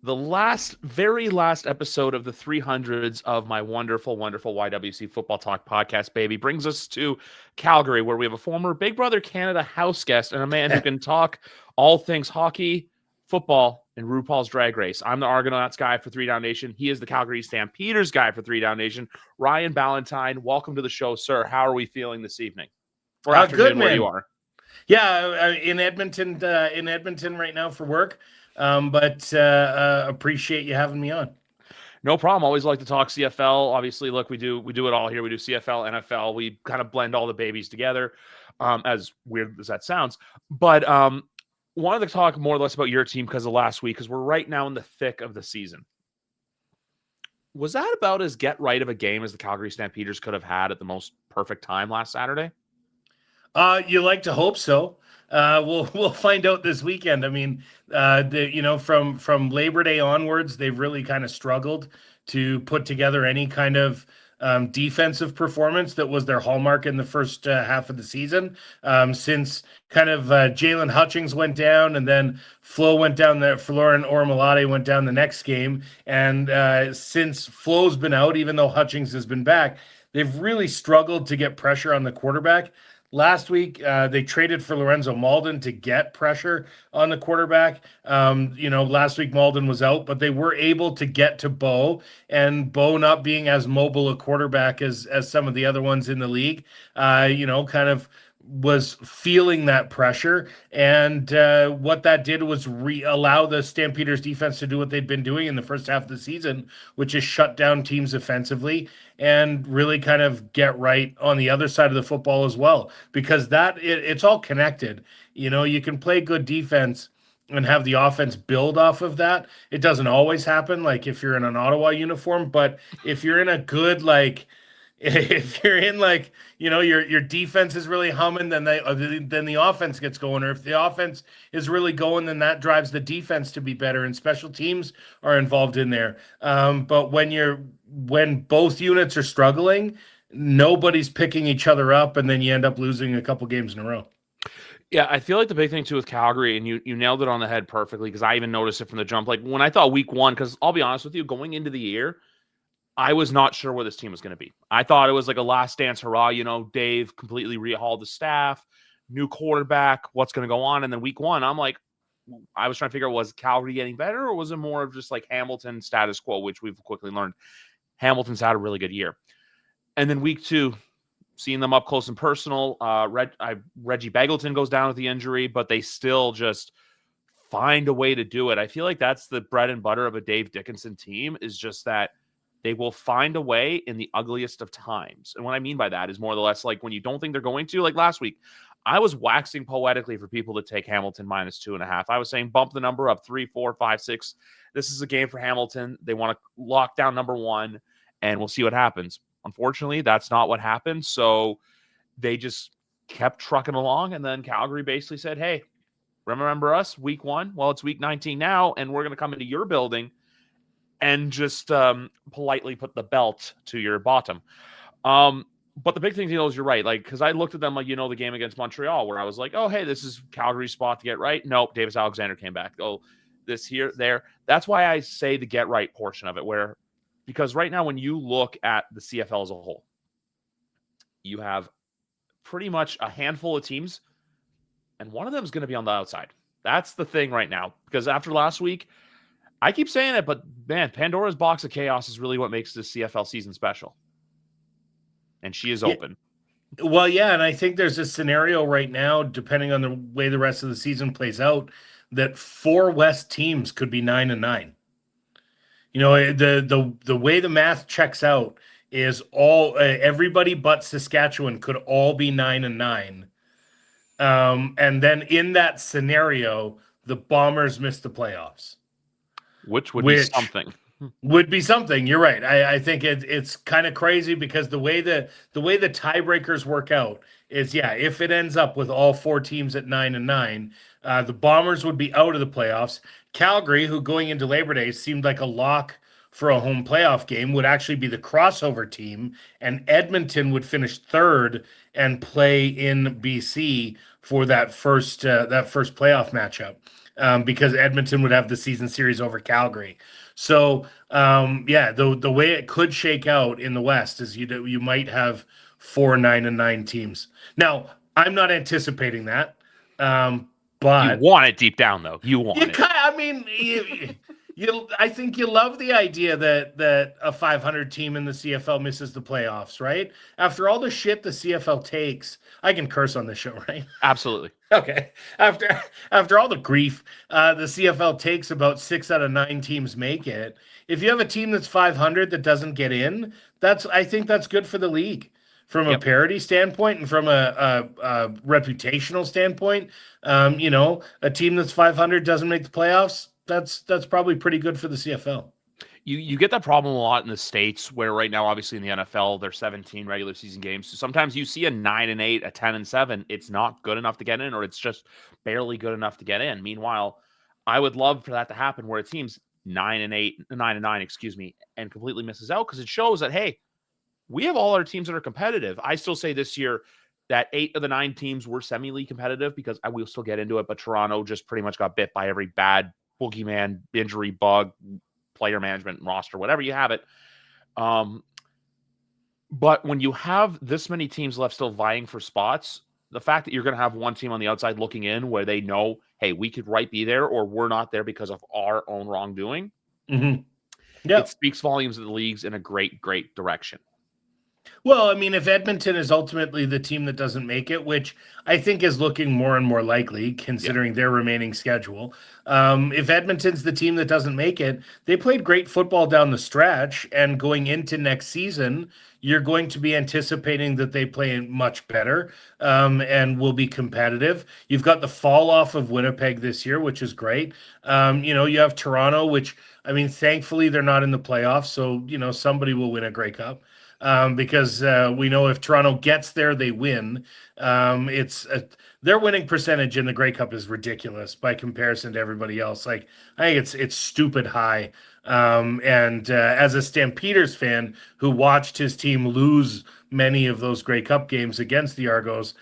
The very last episode of the 300s of my wonderful, wonderful YWC Football Talk podcast, baby, brings us to Calgary, where we have a former Big Brother Canada house guest and a man who can talk all things hockey, football, and RuPaul's Drag Race. I'm the Argonauts guy for 3 Down Nation. He is the Calgary Stampeders guy for 3 Down Nation. Ryan Ballantine, welcome to the show, sir. How are we feeling this evening? Or afternoon, good, where man. you are? Yeah, in Edmonton right now for work. But appreciate you having me on. No problem. Always like to talk CFL. Obviously, look, we do it all here. We do CFL, NFL. We kind of blend all the babies together, as weird as that sounds. But wanted to talk more or less about your team because of last week, because we're right now in the thick of the season. Was that about as get right of a game as the Calgary Stampeders could have had at the most perfect time last Saturday? You like to hope so. We'll find out this weekend. I mean, from Labor Day onwards, they've really kind of struggled to put together any kind of defensive performance that was their hallmark in the first half of the season. Since kind of Jalen Hutchings went down, and then Flo went down there, Florian Ormalade went down the next game, and since Flo's been out, even though Hutchings has been back, they've really struggled to get pressure on the quarterback. Last week, they traded for Lorenzo Malden to get pressure on the quarterback. Last week Malden was out, but they were able to get to Bo, and Bo, not being as mobile a quarterback as some of the other ones in the league, kind of was feeling that pressure. And what that did was allow the Stampeders defense to do what they'd been doing in the first half of the season, which is shut down teams offensively and really kind of get right on the other side of the football as well, because it's all connected. You can play good defense and have the offense build off of that. It doesn't always happen, like if you're in an Ottawa uniform, but if you're in a good, if you're in your defense is really humming, then the offense gets going. Or if the offense is really going, then that drives the defense to be better, and special teams are involved in there. But when both units are struggling, nobody's picking each other up, and then you end up losing a couple games in a row. Yeah, I feel like the big thing too with Calgary, and you nailed it on the head perfectly, because I even noticed it from the jump. Like when I thought week one, because I'll be honest with you, going into the year, I was not sure where this team was going to be. I thought it was like a last dance hurrah. Dave completely rehauled the staff, new quarterback, what's going to go on. And then week one, I'm like, I was trying to figure out, was Calgary getting better, or was it more of just like Hamilton status quo, which we've quickly learned Hamilton's had a really good year. And then week two, seeing them up close and personal, Reggie Begelton goes down with the injury, but they still just find a way to do it. I feel like that's the bread and butter of a Dave Dickinson team, is just that they will find a way in the ugliest of times. And what I mean by that is more or less like when you don't think they're going to. Like last week, I was waxing poetically for people to take Hamilton -2.5. I was saying bump the number up 3, 4, 5, 6. This is a game for Hamilton. They want to lock down number one, and we'll see what happens. Unfortunately, that's not what happened. So they just kept trucking along, and then Calgary basically said, hey, remember us week one? Well, it's week 19 now, and we're going to come into your building and just politely put the belt to your bottom. But the big thing, is you're right. Because I looked at them the game against Montreal, where I was like, oh, hey, this is Calgary's spot to get right. Nope, Davis Alexander came back. Oh, this here, there. That's why I say the get right portion of it, because right now when you look at the CFL as a whole, you have pretty much a handful of teams, and one of them is going to be on the outside. That's the thing right now, because after last week, I keep saying it, but man, Pandora's box of chaos is really what makes this CFL season special. And she is open. Well, yeah, and I think there's a scenario right now, depending on the way the rest of the season plays out, that 4 West teams could be 9-9. The way the math checks out is everybody but Saskatchewan could all be 9-9. And then in that scenario, the Bombers miss the playoffs. Which would be something. Would be something. You're right. I think it's kind of crazy, because the way the tiebreakers work out is, if it ends up with all 4 teams at 9-9, the Bombers would be out of the playoffs. Calgary, who going into Labor Day seemed like a lock for a home playoff game would actually be the crossover team, and Edmonton would finish third and play in BC for that first playoff matchup, because Edmonton would have the season series over Calgary. So yeah, the way it could shake out in the West is you might have 4 9-9 teams. Now, I'm not anticipating that, You but want it deep down, though. You want you it. kind I mean, I think you love the idea that a 500 team in the CFL misses the playoffs, right? After all the shit the CFL takes, I can curse on this show, right? Absolutely. Okay. After all the grief the CFL takes, about 6 out of 9 teams make it. If you have a team that's 500 that doesn't get in, I think that's good for the league from a Yep. parity standpoint and from a reputational standpoint. A team that's 500 doesn't make the playoffs. That's probably pretty good for the CFL. You get that problem a lot in the States, where right now, obviously in the NFL, there's 17 regular season games. So sometimes you see a 9-8, a 10-7. It's not good enough to get in, or it's just barely good enough to get in. Meanwhile, I would love for that to happen where a team's 9-8, 9-9, excuse me, and completely misses out, because it shows that, hey, we have all our teams that are competitive. I still say this year that 8 of the 9 teams were semi-league competitive, because I will still get into it, but Toronto just pretty much got bit by every bad boogeyman, injury, bug, player management, roster, whatever you have it. But when you have this many teams left still vying for spots, the fact that you're going to have one team on the outside looking in where they know, hey, we could be there, or we're not there because of our own wrongdoing. Mm-hmm. Yeah. It speaks volumes of the leagues in a great, great direction. Well, I mean, if Edmonton is ultimately the team that doesn't make it, which I think is looking more and more likely considering their remaining schedule, if Edmonton's the team that doesn't make it, they played great football down the stretch, and going into next season, you're going to be anticipating that they play much better, and will be competitive. You've got the fall off of Winnipeg this year, which is great. You have Toronto, which, I mean, thankfully they're not in the playoffs, so somebody will win a Grey Cup. Because we know if Toronto gets there, they win. Their winning percentage in the Grey Cup is ridiculous by comparison to everybody else. Like, I think it's stupid high. And as a Stampeders fan who watched his team lose many of those Grey Cup games against the Argos,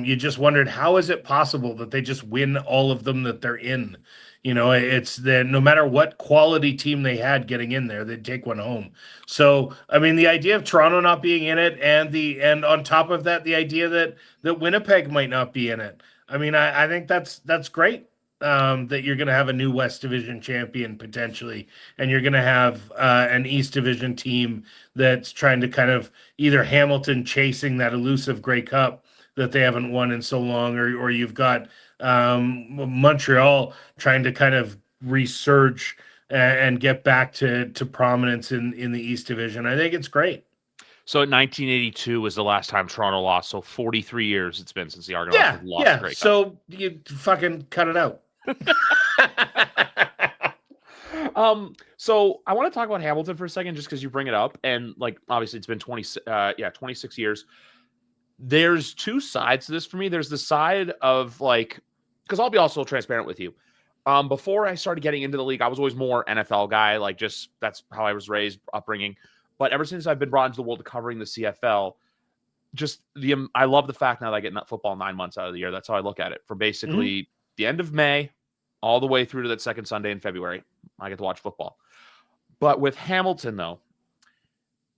you just wondered, how is it possible that they just win all of them that they're in? It's no matter what quality team they had getting in there, they'd take one home. So, I mean, the idea of Toronto not being in it, and on top of that, the idea that Winnipeg might not be in it. I mean, I think that's great. That you're going to have a new West Division champion potentially, and you're going to have an East Division team that's trying to kind of either Hamilton chasing that elusive Grey Cup that they haven't won in so long, or you've got Montreal trying to kind of resurge and get back to prominence in the East Division. I think it's great. So 1982 was the last time Toronto lost. So 43 years it's been since the Argonauts have lost the Grey Cup. So you fucking cut it out. So I want to talk about Hamilton for a second, just because you bring it up, and like obviously it's been 26 years. There's two sides to this for me. There's the side of like, because I'll be also transparent with you. Before I started getting into the league, I was always more NFL guy. Like, just that's how I was raised, upbringing. But ever since I've been brought into the world of covering the CFL, just I love the fact now that I get football 9 months out of the year. That's how I look at it. From basically the end of May all the way through to that second Sunday in February, I get to watch football. But with Hamilton, though,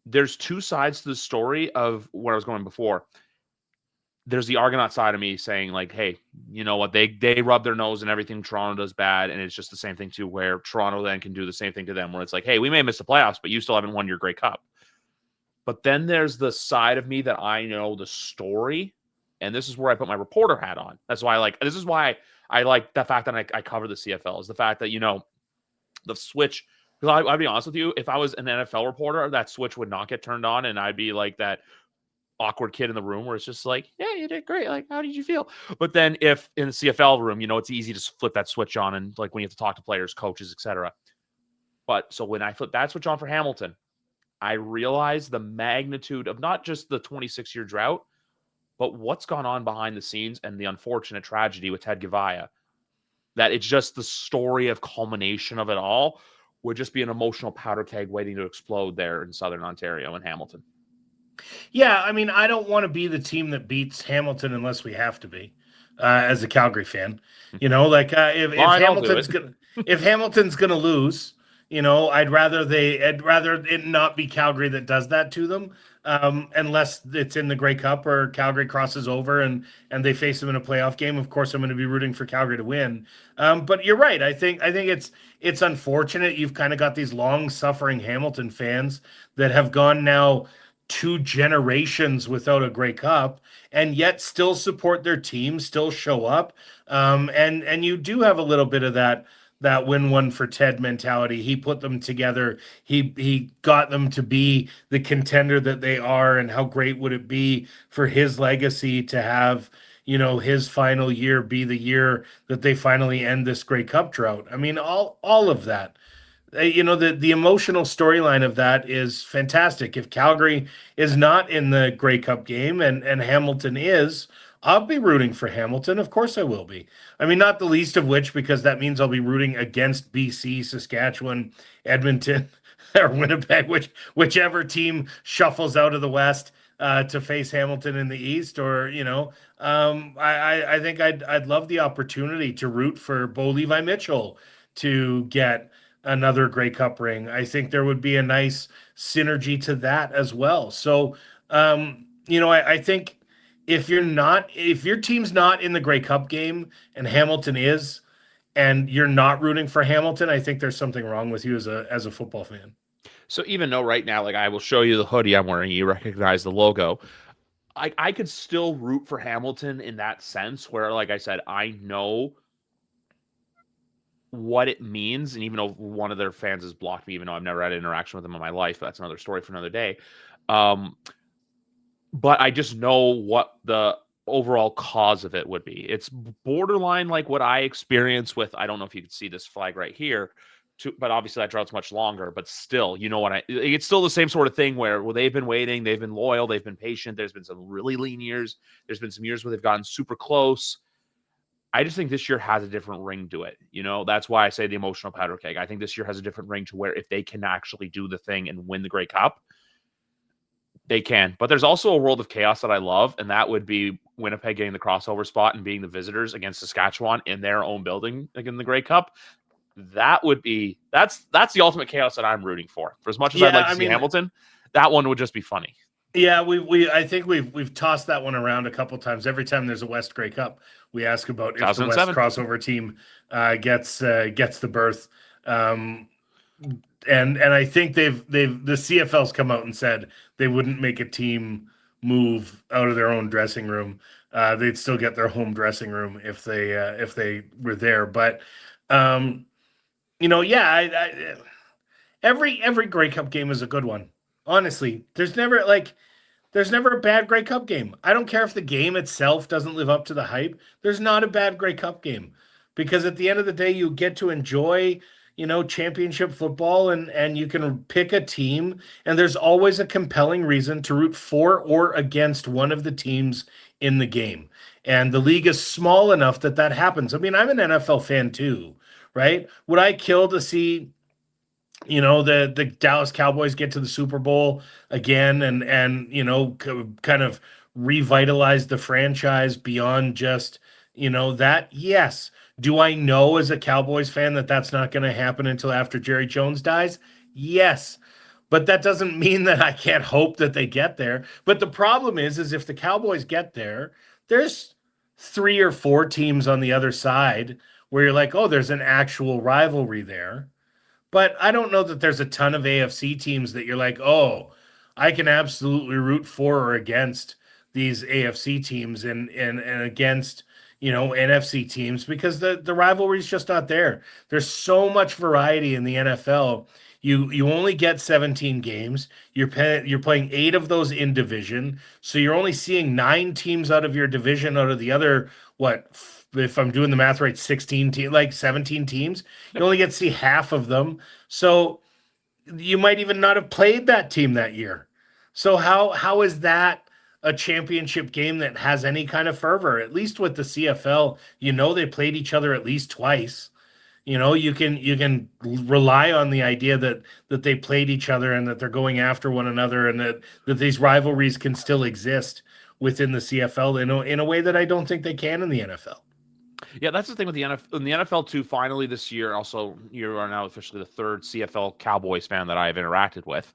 there's two sides to the story of what I was going before. There's the Argonaut side of me saying, like, hey, you know what? They rub their nose in everything Toronto does bad, and it's just the same thing too, where Toronto then can do the same thing to them, where it's like, hey, we may miss the playoffs, but you still haven't won your Grey Cup. But then there's the side of me that I know the story, and this is where I put my reporter hat on. That's why this is why I like the fact that I cover the CFL, is the fact that, the switch. Because I'll be honest with you, if I was an NFL reporter, that switch would not get turned on, and I'd be like that awkward kid in the room where it's just like, yeah, you did great. Like, how did you feel? But then if in the CFL room, it's easy to flip that switch on, and like when you have to talk to players, coaches, etc. But so when I flip that switch on for Hamilton, I realized the magnitude of not just the 26-year drought, but what's gone on behind the scenes and the unfortunate tragedy with Ted Gavaya. That it's just the story of culmination of it all, would just be an emotional powder keg waiting to explode there in Southern Ontario and Hamilton. Yeah, I mean, I don't want to be the team that beats Hamilton unless we have to be, as a Calgary fan. You know, like if Hamilton's gonna lose, you know, I'd rather it not be Calgary that does that to them, unless it's in the Grey Cup or Calgary crosses over and they face them in a playoff game. Of course, I'm going to be rooting for Calgary to win. But you're right. I think it's unfortunate. You've kind of got these long suffering Hamilton fans that have gone now 2 generations without a Grey Cup, and yet still support their team, still show up. And you do have a little bit of that win one for Ted mentality. He put them together. He got them to be the contender that they are, and how great would it be for his legacy to have, you know, his final year be the year that they finally end this Grey Cup drought. I mean, all of that. You know, the emotional storyline of that is fantastic. If Calgary is not in the Grey Cup game and Hamilton is, I'll be rooting for Hamilton. Of course I will be. I mean, not the least of which because that means I'll be rooting against BC, Saskatchewan, Edmonton, or Winnipeg, whichever team shuffles out of the West to face Hamilton in the East. Or, you know, I think I'd love the opportunity to root for Bo Levi Mitchell to get another Grey Cup ring. I think there would be a nice synergy to that as well. So, you know, I think if your team's not in the Grey Cup game and Hamilton is, and you're not rooting for Hamilton, I think there's something wrong with you as a football fan. So even though right now, like I will show you the hoodie I'm wearing, you recognize the logo. I could still root for Hamilton in that sense where, like I said, I know what it means. And even though one of their fans has blocked me, even though I've never had an interaction with them in my life, that's another story for another day. But I just know what the overall cause of it would be. It's borderline like what I experienced with, I don't know if you can see this flag right here, but obviously that drought's much longer, but still, you know what it's still the same sort of thing where they've been waiting, they've been loyal, they've been patient. There's been some really lean years. There's been some years where they've gotten super close. I just think this year has a different ring to it. You know, that's why I say the emotional powder keg. I think this year has a different ring to where if they can actually do the thing and win the Grey Cup, they can. But there's also a world of chaos that I love, and that would be Winnipeg getting the crossover spot and being the visitors against Saskatchewan in their own building in the Grey Cup. That would be that's the ultimate chaos that I'm rooting for. For as much as I'd like to see Hamilton, that one would just be funny. Yeah, I think we've tossed that one around a couple times. Every time there's a West Grey Cup, we ask about if the West crossover team gets the berth. And I think the CFL's come out and said they wouldn't make a team move out of their own dressing room. They'd still get their home dressing room if they were there. But you know, yeah, every Grey Cup game is a good one. Honestly, there's never a bad Grey Cup game. I don't care if the game itself doesn't live up to the hype. There's not a bad Grey Cup game because at the end of the day, you get to enjoy, you know, championship football and you can pick a team and there's always a compelling reason to root for or against one of the teams in the game. And the league is small enough that happens. I mean, I'm an NFL fan too, right? Would I kill to see, you know, the Dallas Cowboys get to the Super Bowl again and you know, kind of revitalize the franchise beyond just, you know, that? Yes. Do I know as a Cowboys fan that that's not going to happen until after Jerry Jones dies? Yes. But that doesn't mean that I can't hope that they get there. But the problem is if the Cowboys get there, there's 3 or 4 teams on the other side where you're like, oh, there's an actual rivalry there. But I don't know that there's a ton of AFC teams that you're like, oh, I can absolutely root for or against these AFC teams and against, you know, NFC teams because the rivalry is just not there. There's so much variety in the NFL. You only get 17 games. You're playing 8 of those in division. So you're only seeing 9 teams out of your division out of the other, what, if I'm doing the math right, 16 teams, like 17 teams, you only get to see half of them. So you might even not have played that team that year. So how is that a championship game that has any kind of fervor? At least with the CFL, you know, they played each other at least twice. You can rely on the idea that they played each other and that they're going after one another, and that these rivalries can still exist within the CFL in a way that I don't think they can in the NFL. Yeah, that's the thing with the NFL. In the NFL too, finally this year, also you are now officially the third CFL Cowboys fan that I have interacted with.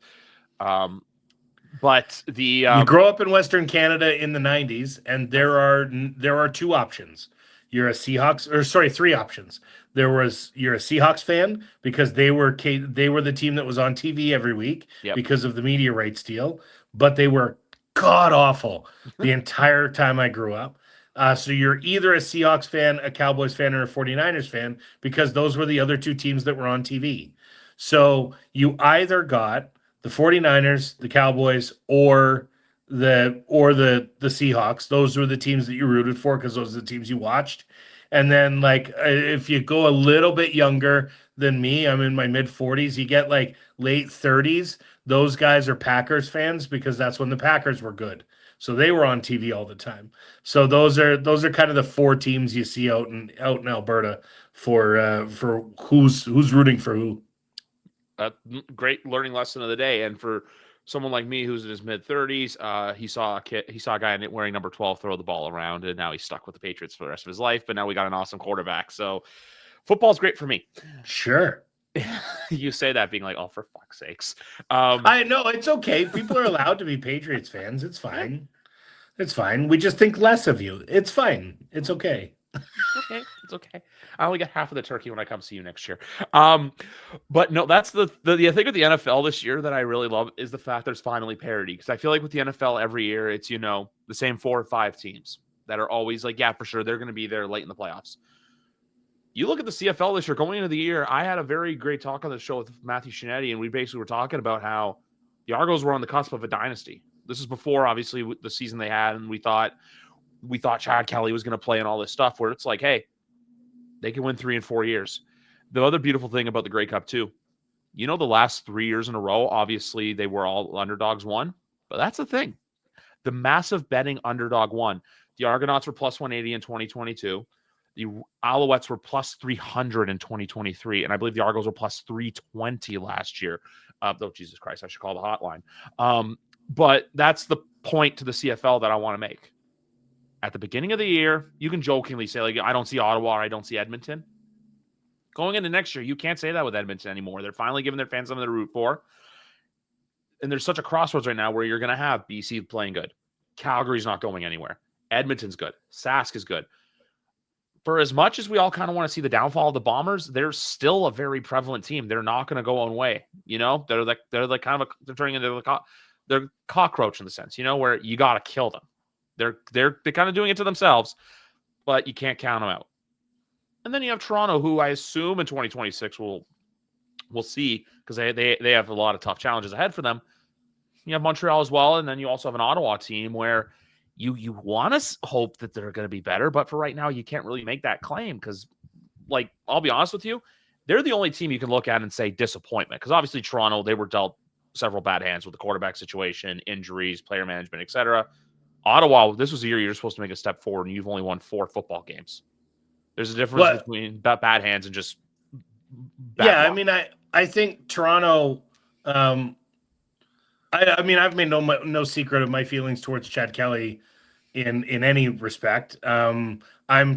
But You grow up in Western Canada in the 90s, and there are two options. You're a Seahawks, or sorry, three options. You're a Seahawks fan because they were the team that was on TV every week Yep. because of the media rights deal, but they were god awful the entire time I grew up. So you're either a Seahawks fan, a Cowboys fan, or a 49ers fan because those were the other two teams that were on TV. So you either got the 49ers, the Cowboys, or the Seahawks. Those were the teams that you rooted for because those are the teams you watched. And then like if you go a little bit younger than me, I'm in my mid 40s, you get like late 30s. Those guys are Packers fans because that's when the Packers were good. So they were on TV all the time. So those are kind of the four teams you see out in Alberta for who's rooting for who. A great learning lesson of the day. And for someone like me who's in his mid 30s, he saw a guy wearing number 12 throw the ball around, and now he's stuck with the Patriots for the rest of his life. But now we got an awesome quarterback. So football's great for me. Sure. You say that being like, oh, for fuck's sakes. I know it's okay. People are allowed to be Patriots fans. It's fine. It's fine. We just think less of you. It's fine. It's okay. It's okay. I only get half of the turkey when I come see you next year. But no, that's the thing with the NFL this year that I really love is the fact there's finally parity. Because I feel like with the NFL every year, it's the same 4 or 5 teams that are always like, yeah, for sure, they're going to be there late in the playoffs. You look at the CFL this year, going into the year, I had a very great talk on the show with Matthew Shinetti, and we basically were talking about how the Argos were on the cusp of a dynasty. This is before, obviously, the season they had, and we thought Chad Kelly was going to play and all this stuff, where it's like, hey, they can win 3 and 4 years. The other beautiful thing about the Grey Cup, too, the last 3 years in a row, obviously, they were all underdogs won, but that's the thing. The massive betting underdog won. The Argonauts were plus 180 in 2022. The Alouettes were plus 300 in 2023, and I believe the Argos were plus 320 last year. Though, Jesus Christ, I should call the hotline. But that's the point to the CFL that I want to make. At the beginning of the year, you can jokingly say, like, I don't see Ottawa or I don't see Edmonton. Going into next year, you can't say that with Edmonton anymore. They're finally giving their fans something to root for. And there's such a crossroads right now where you're going to have BC playing good. Calgary's not going anywhere. Edmonton's good. Sask is good. For as much as we all kind of want to see the downfall of the Bombers, they're still a very prevalent team. They're not going to go one way. They're like kind of they're turning into they're cockroach in the sense, where you got to kill them. They're kind of doing it to themselves, but you can't count them out. And then you have Toronto, who I assume in 2026 we'll see because they have a lot of tough challenges ahead for them. You have Montreal as well, and then you also have an Ottawa team where you want to hope that they're going to be better, but for right now you can't really make that claim because, like, I'll be honest with you, they're the only team you can look at and say disappointment because obviously Toronto, they were dealt several bad hands with the quarterback situation, injuries, player management, etc. Ottawa, this was the year you're supposed to make a step forward, and you've only won 4 football games. There's a difference between bad hands and just bad luck. I mean, I think Toronto. I mean, I've made no secret of my feelings towards Chad Kelly in any respect. I'm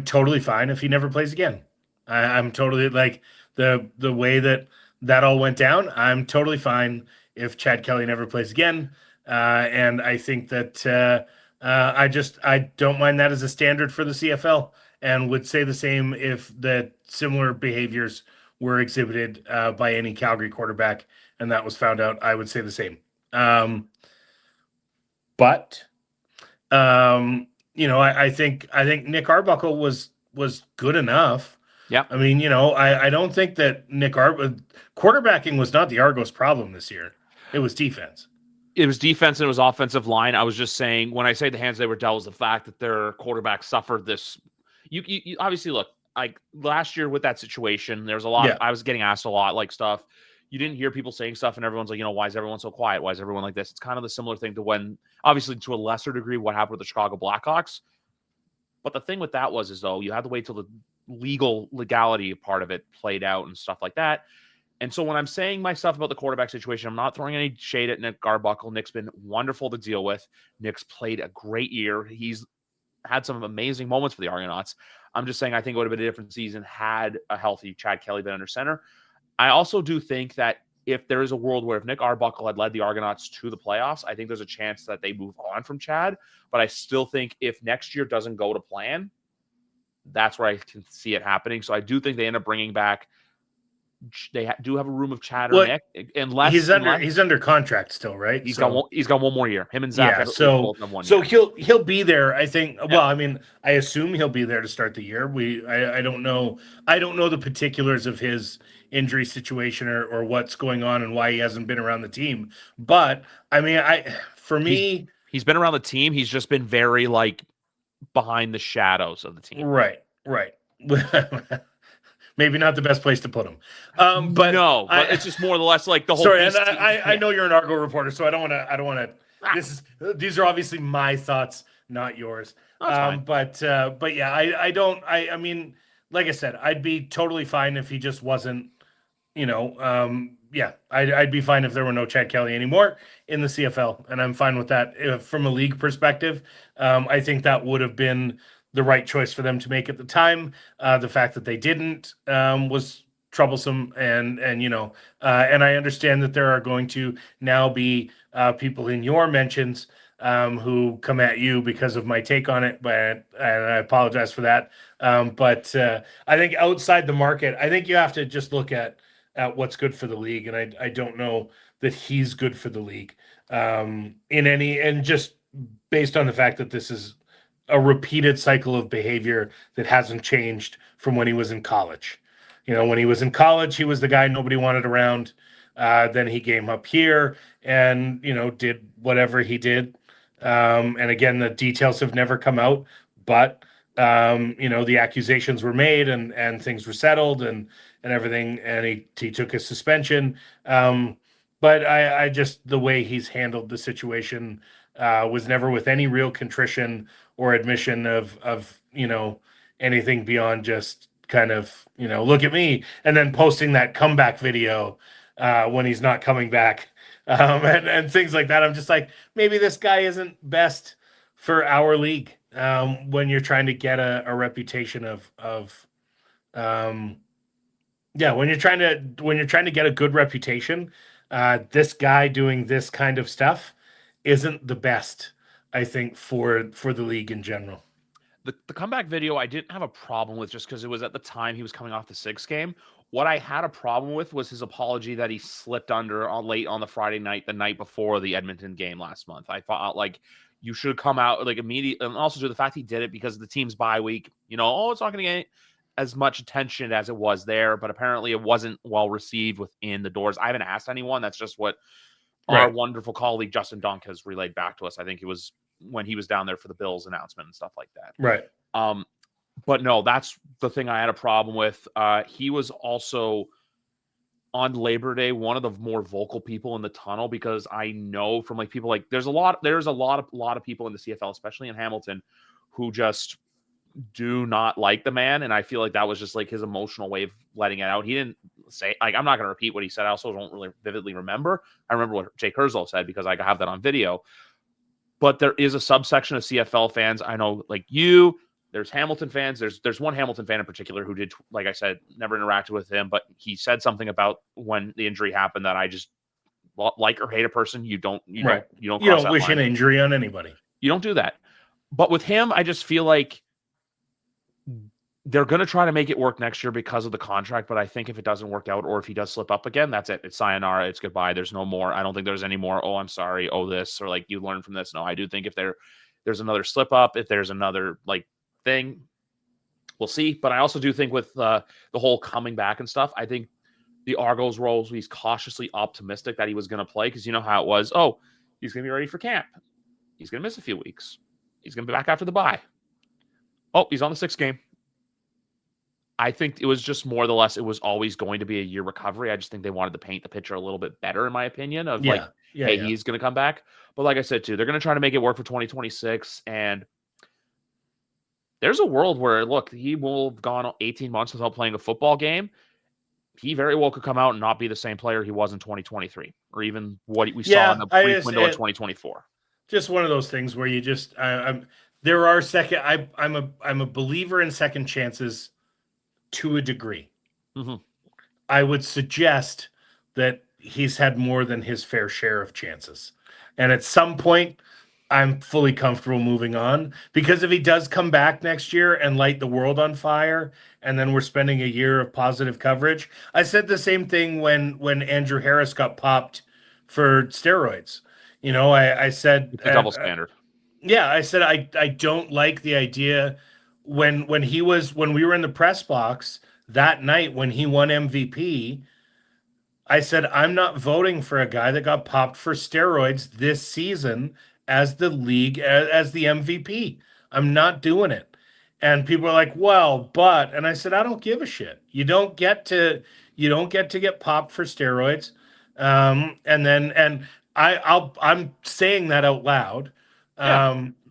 totally fine if he never plays again. I'm totally like the way that all went down. I'm totally fine if Chad Kelly never plays again. And I think that I don't mind that as a standard for the CFL, and would say the same if the similar behaviors were exhibited by any Calgary quarterback, and that was found out. I would say the same. But I think Nick Arbuckle was good enough. Yeah. I mean, I don't think that quarterbacking was not the Argos' problem this year. It was defense. It was defense and it was offensive line. I was just saying, when I say the hands they were dealt, was the fact that their quarterback suffered this. You obviously look like last year with that situation. There was a lot. Yeah. I was getting asked a lot, like stuff. You didn't hear people saying stuff, and everyone's like, why is everyone so quiet? Why is everyone like this? It's kind of the similar thing to when, obviously, to a lesser degree, what happened with the Chicago Blackhawks. But the thing with that is though, you had to wait till legality part of it played out and stuff like that. And so when I'm saying my stuff about the quarterback situation, I'm not throwing any shade at Nick Arbuckle. Nick's been wonderful to deal with. Nick's played a great year. He's had some amazing moments for the Argonauts. I'm just saying I think it would have been a different season had a healthy Chad Kelly been under center. I also do think that if there is a world where if Nick Arbuckle had led the Argonauts to the playoffs, I think there's a chance that they move on from Chad. But I still think if next year doesn't go to plan, that's where I can see it happening. So I do think they end up bringing back. They do have a room of Chad or Nick, unless he's under contract still, right? He's got one more year. Him and Zach. Yeah, so he'll be there. I think. Yeah. Well, I mean, I assume he'll be there to start the year. I don't know. I don't know the particulars of his injury situation or what's going on and why he hasn't been around the team. But I mean, he's been around the team. He's just been very behind the shadows of the team. Right. Maybe not the best place to put him. But it's just more or less the whole. Sorry, and I know you're an Argo reporter, so I don't want to. These are obviously my thoughts, not yours. But yeah, I don't. I mean, like I said, I'd be totally fine if he just wasn't. I'd be fine if there were no Chad Kelly anymore in the CFL, and I'm fine with that. From a league perspective, I think that would have been the right choice for them to make at the time. The fact that they didn't was troublesome, and I understand that there are going to now be people in your mentions who come at you because of my take on it, and I apologize for that. But I think outside the market, I think you have to just look at what's good for the league, and I don't know that he's good for the league and just based on the fact that this is a repeated cycle of behavior that hasn't changed from when he was in college. When he was in college, he was the guy nobody wanted around. Then he came up here and, did whatever he did. And again, the details have never come out, but, the accusations were made and things were settled and everything. And he took his suspension. But I just, the way he's handled the situation was never with any real contrition or admission of anything beyond just kind of, look at me, and then posting that comeback video when he's not coming back and things like that. I'm just like, maybe this guy isn't best for our league when you're trying to get a reputation when you're trying to get a good reputation, this guy doing this kind of stuff isn't the best, I think, for the league in general. The comeback video I didn't have a problem with just because it was at the time he was coming off the 6 game. What I had a problem with was his apology that he slipped under late on the Friday night, the night before the Edmonton game last month. I thought you should come out immediately, and also to the fact he did it because of the team's bye week. It's not going to get as much attention as it was there, but apparently it wasn't well received within the doors. I haven't asked anyone. That's just what our wonderful colleague Justin Dunk has relayed back to us. I think it was when he was down there for the Bills announcement and stuff like that. Right. But no, that's the thing I had a problem with. He was also on Labor Day one of the more vocal people in the tunnel, because I know from people there's a lot of people in the CFL, especially in Hamilton, who just do not like the man, and I feel like that was just his emotional way of letting it out. He didn't say I'm not going to repeat what he said. I also don't really vividly remember. I remember what Jake Herzl said because I have that on video. But there is a subsection of CFL fans. I know, there's Hamilton fans. There's one Hamilton fan in particular who did, like I said, never interacted with him, but he said something about when the injury happened that I just like or hate a person. You don't wish an injury on anybody. You don't do that. But with him, I just feel like they're going to try to make it work next year because of the contract. But I think if it doesn't work out, or if he does slip up again, that's it. It's sayonara. It's goodbye. There's no more. I don't think there's any more. Oh, I'm sorry. Oh, this, or you learn from this. No, I do think if there's another slip up, if there's another thing, we'll see. But I also do think with the whole coming back and stuff, I think the Argos roles, he's cautiously optimistic that he was going to play, because you know how it was. Oh, he's going to be ready for camp. He's going to miss a few weeks. He's going to be back after the bye. Oh, he's on the 6th game. I think it was just more or less, it was always going to be a year recovery. I just think they wanted to paint the picture a little bit better, in my opinion, of he's going to come back. But like I said, too, they're going to try to make it work for 2026. And there's a world where, look, he will have gone 18 months without playing a football game. He very well could come out and not be the same player he was in 2023, or even what we saw in the brief window of 2024. Just one of those things where you just, there are I'm a believer in second chances to a degree. Mm-hmm. I would suggest that he's had more than his fair share of chances. And at some point, I'm fully comfortable moving on, because if he does come back next year and light the world on fire, and then we're spending a year of positive coverage. I said the same thing when Andrew Harris got popped for steroids. You know, I said it's a double standard. Yeah, I said I don't like the idea when we were in the press box that night when he won MVP. I said, I'm not voting for a guy that got popped for steroids this season as the league, as the MVP. I'm not doing it. And people are like, well, but, and I said, I don't give a shit. You don't get to get popped for steroids. I'm saying that out loud,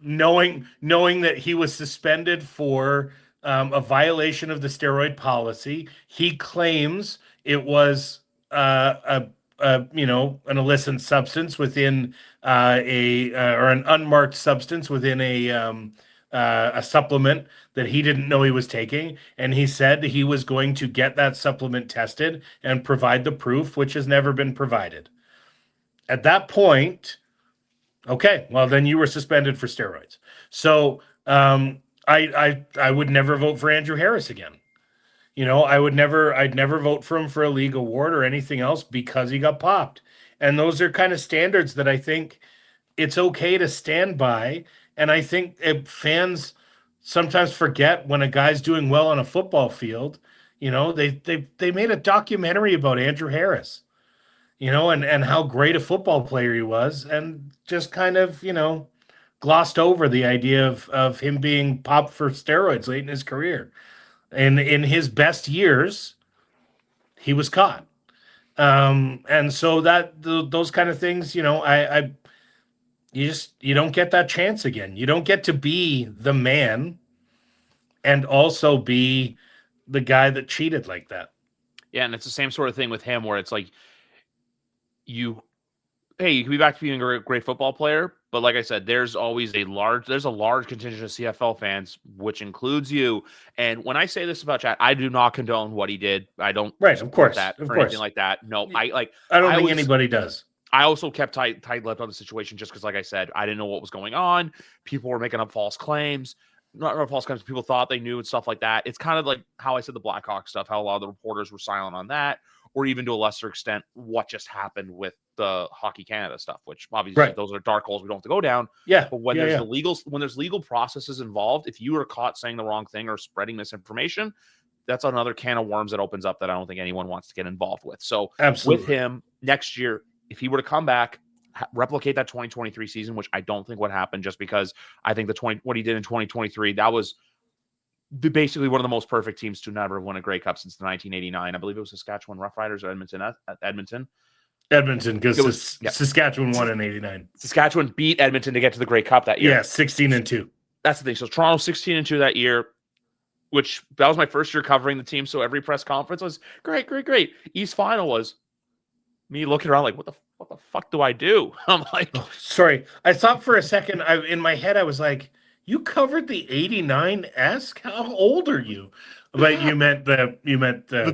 knowing that he was suspended for a violation of the steroid policy. He claims it was an illicit substance within or an unmarked substance within a supplement that he didn't know he was taking, and he said he was going to get that supplement tested and provide the proof, which has never been provided. At that point, okay, well then you were suspended for steroids. So I would never vote for Andrew Harris again. You know, I'd never vote for him for a league award or anything else because he got popped. And those are kind of standards that I think it's okay to stand by. And I think fans sometimes forget when a guy's doing well on a football field. You know, they made a documentary about Andrew Harris, you know, and how great a football player he was, and just kind of, you know, glossed over the idea of him being popped for steroids late in his career. And in his best years, he was caught. And so those kind of things, you know, you don't get that chance again. You don't get to be the man and also be the guy that cheated like that. Yeah, and it's the same sort of thing with him, where it's like you can be back to being a great football player, but like I said, there's always a large contingent of CFL fans, which includes you. And when I say this about Chad, I do not condone what he did. I don't of course that of or course. anything like that. No, I don't think anybody does. I also kept tight-lipped on the situation just because, like I said, I didn't know what was going on. People were making up false claims. Not false claims. People thought they knew and stuff like that. It's kind of like how I said the Blackhawks stuff, how a lot of the reporters were silent on that, or even to a lesser extent, what just happened with the Hockey Canada stuff, which obviously those are dark holes we don't have to go down. Yeah. But when there's legal processes involved, if you are caught saying the wrong thing or spreading misinformation, that's another can of worms that opens up that I don't think anyone wants to get involved with. So absolutely, with him next year, if he were to come back, replicate that 2023 season, which I don't think would happen, just because I think what he did in 2023, that was basically one of the most perfect teams to never win a Grey Cup since the 1989. I believe it was Saskatchewan Roughriders or Edmonton. Edmonton, because Saskatchewan won in 89. Saskatchewan beat Edmonton to get to the Grey Cup that year. Yeah, 16-2. That's the thing. So Toronto 16-2 that year, which that was my first year covering the team. So every press conference was great. East Final was me looking around like, what the fuck do I do? I'm like, oh, sorry. I thought for a second, in my head, I was like, you covered the 89-esque? How old are you? But you meant the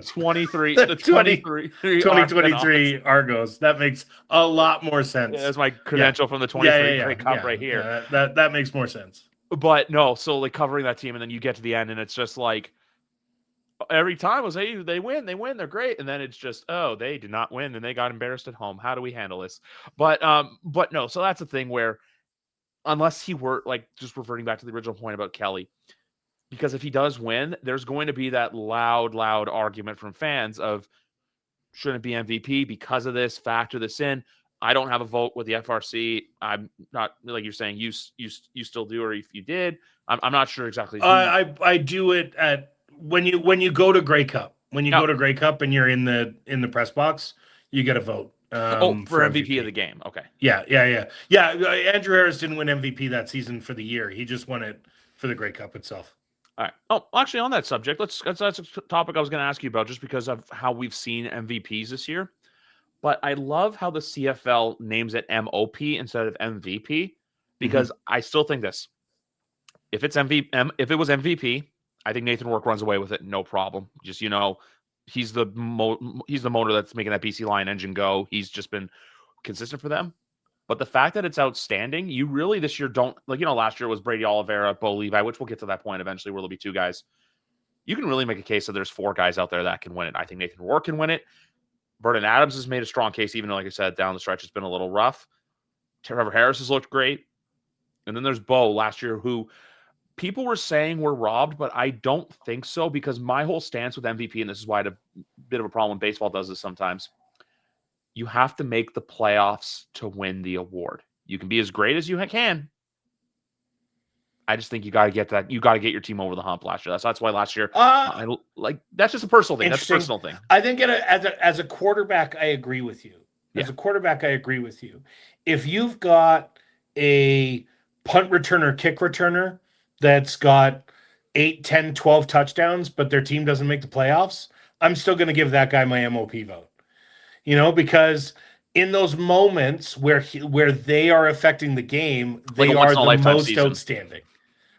23, the 2023 Argos. That makes a lot more sense. Yeah, that's my credential from the 23 Grey Cup right here. That makes more sense. But no, so like covering that team, and then you get to the end, and it's just like every time was, hey, they win, they're great, and then it's just, oh, they did not win, and they got embarrassed at home. How do we handle this? But no, so that's the thing where, unless he were like just reverting back to the original point about Kelly, because if he does win, there's going to be that loud argument from fans of shouldn't be MVP because of this, factor this in. I don't have a vote with the FRC. I'm not, like you're saying, you still do, or if you did, I'm not sure exactly. I do it at when you go to Grey Cup. When you go to Grey Cup and you're in the press box, you get a vote. For MVP of the game. Okay. Yeah. Andrew Harris didn't win MVP that season for the year. He just won it for the Grey Cup itself. All right. Oh, actually, on that subject, that's a topic I was going to ask you about, just because of how we've seen MVPs this year. But I love how the CFL names it MOP instead of MVP, because I still think this: if it's if it was MVP, I think Nathan Rourke runs away with it, no problem. Just he's the motor that's making that BC Lion engine go. He's just been consistent for them. But the fact that it's outstanding, you really this year don't last year was Brady Oliveira, Bo Levi, which we'll get to that point eventually where there'll be two guys. You can really make a case that there's four guys out there that can win it. I think Nathan Rourke can win it. Vernon Adams has made a strong case, even though, like I said, down the stretch it's been a little rough. Trevor Harris has looked great. And then there's Bo last year, who people were saying were robbed, but I don't think so, because my whole stance with MVP, and this is why I had a bit of a problem when baseball does this sometimes, you have to make the playoffs to win the award. You can be as great as you can. I just think you got to get that. You got to get your team over the hump last year. That's why last year, that's just a personal thing. That's a personal thing. I think as a quarterback, I agree with you. As a quarterback, I agree with you. If you've got a punt returner, kick returner that's got 8, 10, 12 touchdowns, but their team doesn't make the playoffs, I'm still going to give that guy my MOP vote. Because in those moments where they are affecting the game, they are the most outstanding,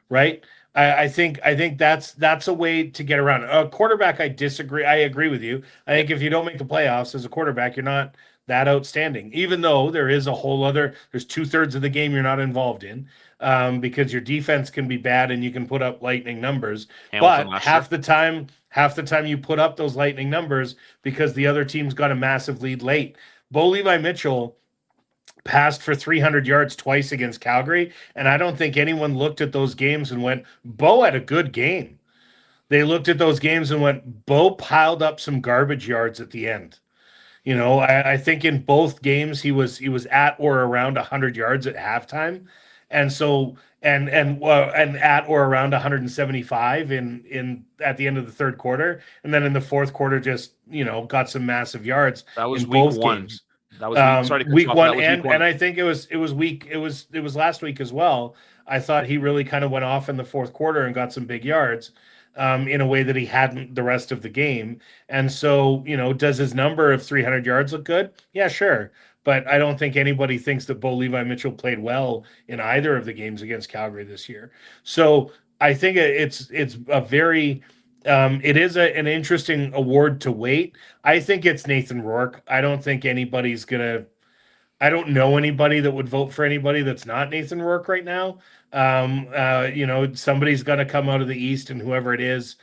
right? I think that's a way to get around it. A quarterback, I disagree. I agree with you. I think if you don't make the playoffs as a quarterback, you're not that outstanding, even though there's 2/3 of the game you're not involved in, because your defense can be bad and you can put up lightning numbers. But half the time you put up those lightning numbers because the other team's got a massive lead late. Bo Levi Mitchell passed for 300 yards twice against Calgary, and I don't think anyone looked at those games and went, Bo had a good game. They looked at those games and went, Bo piled up some garbage yards at the end. I think in both games he was at or around 100 yards at halftime, and so and at or around 175 in at the end of the third quarter, and then in the fourth quarter just got some massive yards. That was in week both one. Games. That was week one, and I think it was last week as well. I thought he really kind of went off in the fourth quarter and got some big yards. In a way that he hadn't the rest of the game. And so, does his number of 300 yards look good? Yeah, sure. But I don't think anybody thinks that Bo Levi Mitchell played well in either of the games against Calgary this year. So I think it's a very, it is an interesting award to wait. I think it's Nathan Rourke. I don't think anybody's going to, I don't know anybody that would vote for anybody that's not Nathan Rourke right now. Somebody's going to come out of the East, and whoever it is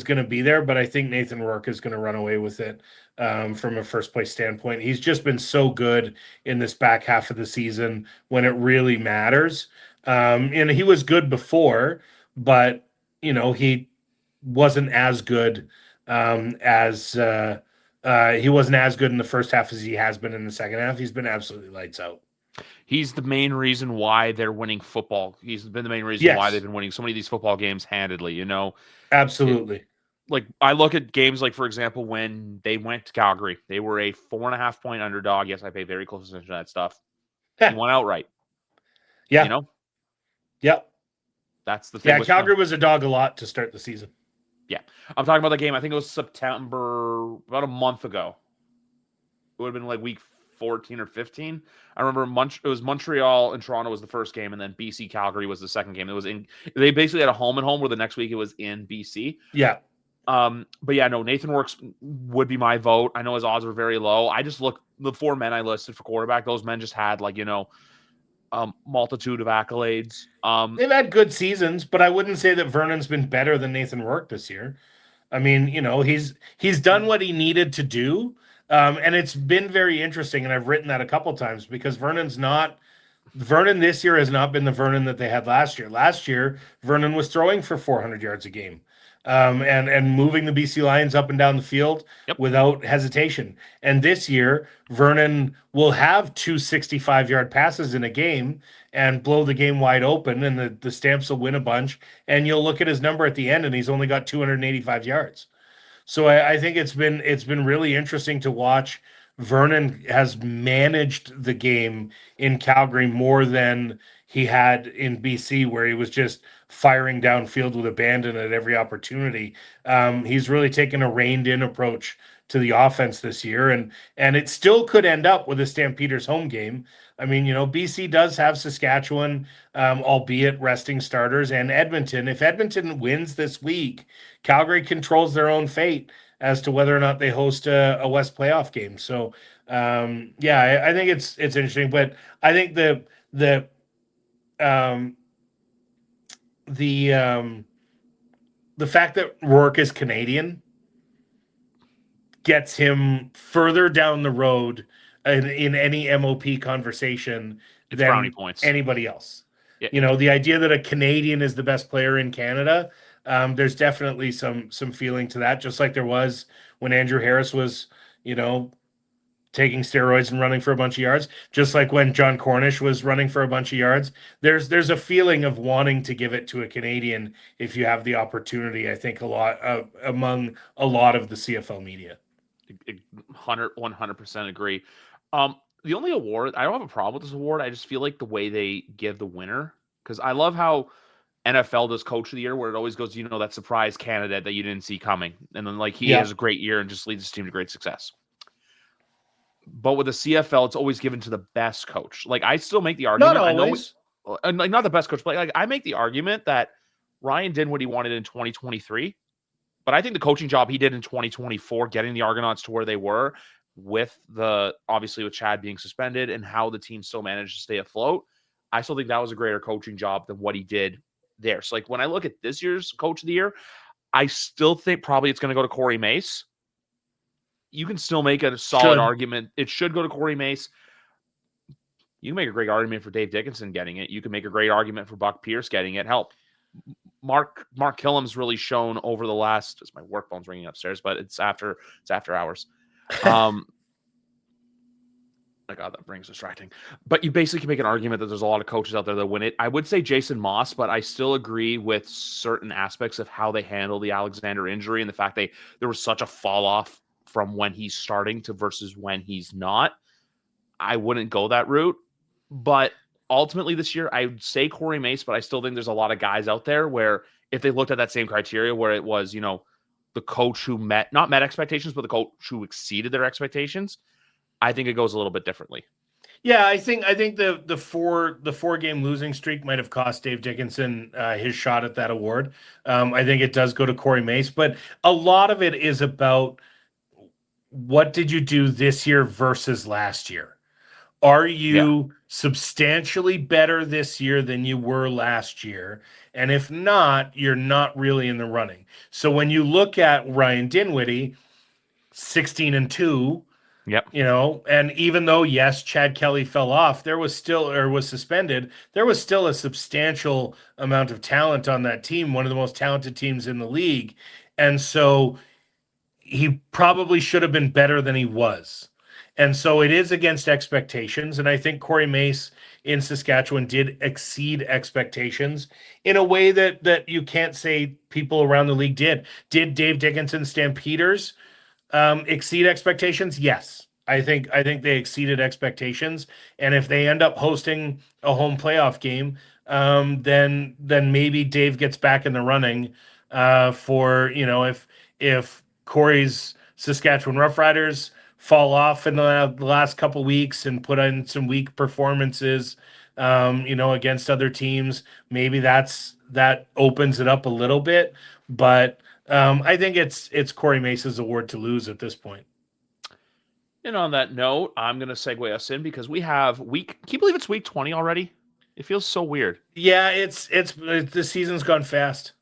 going to be there. But I think Nathan Rourke is going to run away with it from a first place standpoint. He's just been so good in this back half of the season when it really matters. And he was good before, but he wasn't as good he wasn't as good in the first half as he has been in the second half. He's been absolutely lights out. He's the main reason why they're winning football. He's been the main reason why they've been winning so many of these football games handedly, Absolutely. I look at games like, for example, when they went to Calgary, they were a 4.5-point underdog. Yes, I pay very close attention to that stuff. He won outright. Yeah. Yep. That's the thing. Yeah, Calgary was a dog a lot to start the season. Yeah. I'm talking about the game. I think it was September, about a month ago. It would have been like week 14 or 15. I remember it was Montreal and Toronto was the first game, and then BC Calgary was the second game. They basically had a home and home, where the next week it was in BC. Yeah. But yeah, no, Nathan Rourke would be my vote. I know his odds were very low. I just look, the four men I listed for quarterback, those men just had multitude of accolades. They've had good seasons, but I wouldn't say that Vernon's been better than Nathan Rourke this year. I mean, he's done what he needed to do. And it's been very interesting, and I've written that a couple times, because Vernon this year has not been the Vernon that they had last year. Last year, Vernon was throwing for 400 yards a game, and moving the BC Lions up and down the field without hesitation. And this year, Vernon will have 2 65-yard passes in a game and blow the game wide open, and the Stamps will win a bunch. And you'll look at his number at the end, and he's only got 285 yards. So I think it's been really interesting to watch. Vernon has managed the game in Calgary more than he had in BC, where he was just firing downfield with abandon at every opportunity. He's really taken a reined-in approach to the offense this year, and it still could end up with a Stampeders home game. I mean, BC does have Saskatchewan, albeit resting starters, and Edmonton. If Edmonton wins this week, Calgary controls their own fate as to whether or not they host a West playoff game. So, yeah, I think it's interesting, but I think um, the the fact that Rourke is Canadian gets him further down the road in any MOP conversation It's brownie than points. anybody else. Yeah. The idea that a Canadian is the best player in Canada, there's definitely some feeling to that, just like there was when Andrew Harris was, taking steroids and running for a bunch of yards, just like when John Cornish was running for a bunch of yards. There's a feeling of wanting to give it to a Canadian if you have the opportunity, I think, a lot among a lot of the CFL media. 100% agree. The only award, I don't have a problem with this award. I just feel like the way they give the winner, because I love how NFL does Coach of the Year, where it always goes, that surprise candidate that you didn't see coming. And then he has a great year and just leads his team to great success. But with the CFL, it's always given to the best coach. Like, I still make the argument. Not always. I know, not the best coach, but I make the argument that Ryan did what he wanted in 2023. But I think the coaching job he did in 2024, getting the Argonauts to where they were, obviously with Chad being suspended and how the team still managed to stay afloat, I still think that was a greater coaching job than what he did there. So, when I look at this year's Coach of the Year, I still think probably it's going to go to Corey Mace. You can still make a solid argument. It should go to Corey Mace. You can make a great argument for Dave Dickinson getting it. You can make a great argument for Buck Pierce getting it. Help. Mark Killam's really shown over the last. My work phone's ringing upstairs, but it's after hours. My God, that brings distracting. But you basically can make an argument that there's a lot of coaches out there that win it. I would say Jason Moss, but I still agree with certain aspects of how they handle the Alexander injury and the fact there was such a fall off from when he's starting to versus when he's not. I wouldn't go that route. But ultimately this year, I would say Corey Mace, but I still think there's a lot of guys out there where if they looked at that same criteria where it was, the coach who not met expectations, but the coach who exceeded their expectations, I think it goes a little bit differently. Yeah, I think the 4-game losing streak might have cost Dave Dickinson his shot at that award. I think it does go to Corey Mace, but a lot of it is about what did you do this year versus last year? Are you substantially better this year than you were last year? And if not, you're not really in the running. So when you look at Ryan Dinwiddie, 16-2, yep. And even though, yes, Chad Kelly fell off, was suspended, there was still a substantial amount of talent on that team, one of the most talented teams in the league. And so he probably should have been better than he was. And so it is against expectations. And I think Corey Mace in Saskatchewan did exceed expectations in a way that you can't say people around the league did. Did Dave Dickinson Stampeders exceed expectations? Yes. I think they exceeded expectations. And if they end up hosting a home playoff game, then maybe Dave gets back in the running for, if Corey's Saskatchewan Roughriders fall off in the last couple weeks and put in some weak performances, against other teams, maybe that opens it up a little bit. But I think it's Corey Mace's award to lose at this point. And on that note, I'm going to segue us in because we have can you believe it's week 20 already? It feels so weird. Yeah, it's the season's gone fast.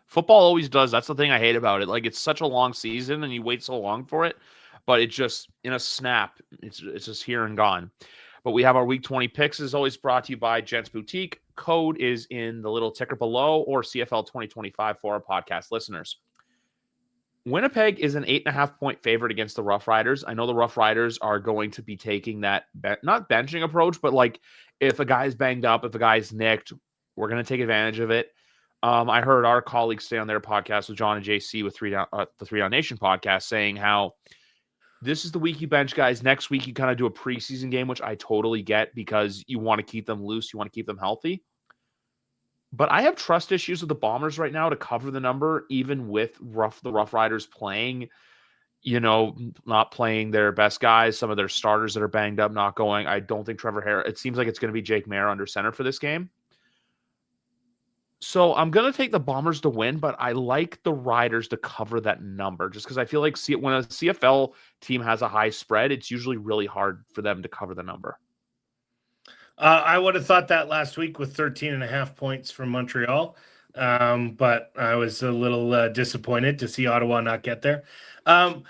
Football always does. That's the thing I hate about it. It's such a long season and you wait so long for it, but it just in a snap, it's just here and gone. But we have our week 20 picks, as always, brought to you by Gents Boutique. Code is in the little ticker below, or CFL 2025 for our podcast listeners. Winnipeg is an 8.5-point favorite against the Rough Riders. I know the Rough Riders are going to be taking that not benching approach, but if a guy's banged up, if a guy's nicked, we're going to take advantage of it. I heard our colleagues stay on their podcast with John and JC with the 3 Down Nation podcast saying how This is the week you bench guys. Next week, you kind of do a preseason game, which I totally get because you want to keep them loose. You want to keep them healthy. But I have trust issues with the Bombers right now to cover the number, even with the Rough Riders playing, not playing their best guys. Some of their starters that are banged up, not going. I don't think Trevor Harris. It seems like it's going to be Jake Maier under center for this game. So I'm going to take the Bombers to win, but I like the Riders to cover that number just because I feel like when a CFL team has a high spread, it's usually really hard for them to cover the number. I would have thought that last week with 13.5 points from Montreal, but I was a little disappointed to see Ottawa not get there. I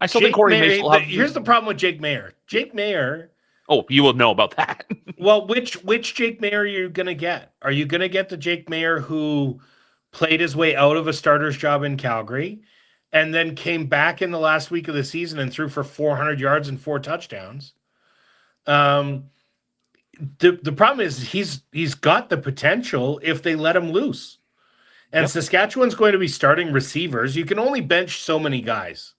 still think Corey Mace will have... Here's the problem with Jake Maier. Jake Maier... Oh, you will know about that. Well, which Jake Maier are you going to get? Are you going to get the Jake Maier who played his way out of a starter's job in Calgary and then came back in the last week of the season and threw for 400 yards and 4 touchdowns? The problem is he's got the potential if they let him loose. And yep. Saskatchewan's going to be starting receivers. You can only bench so many guys.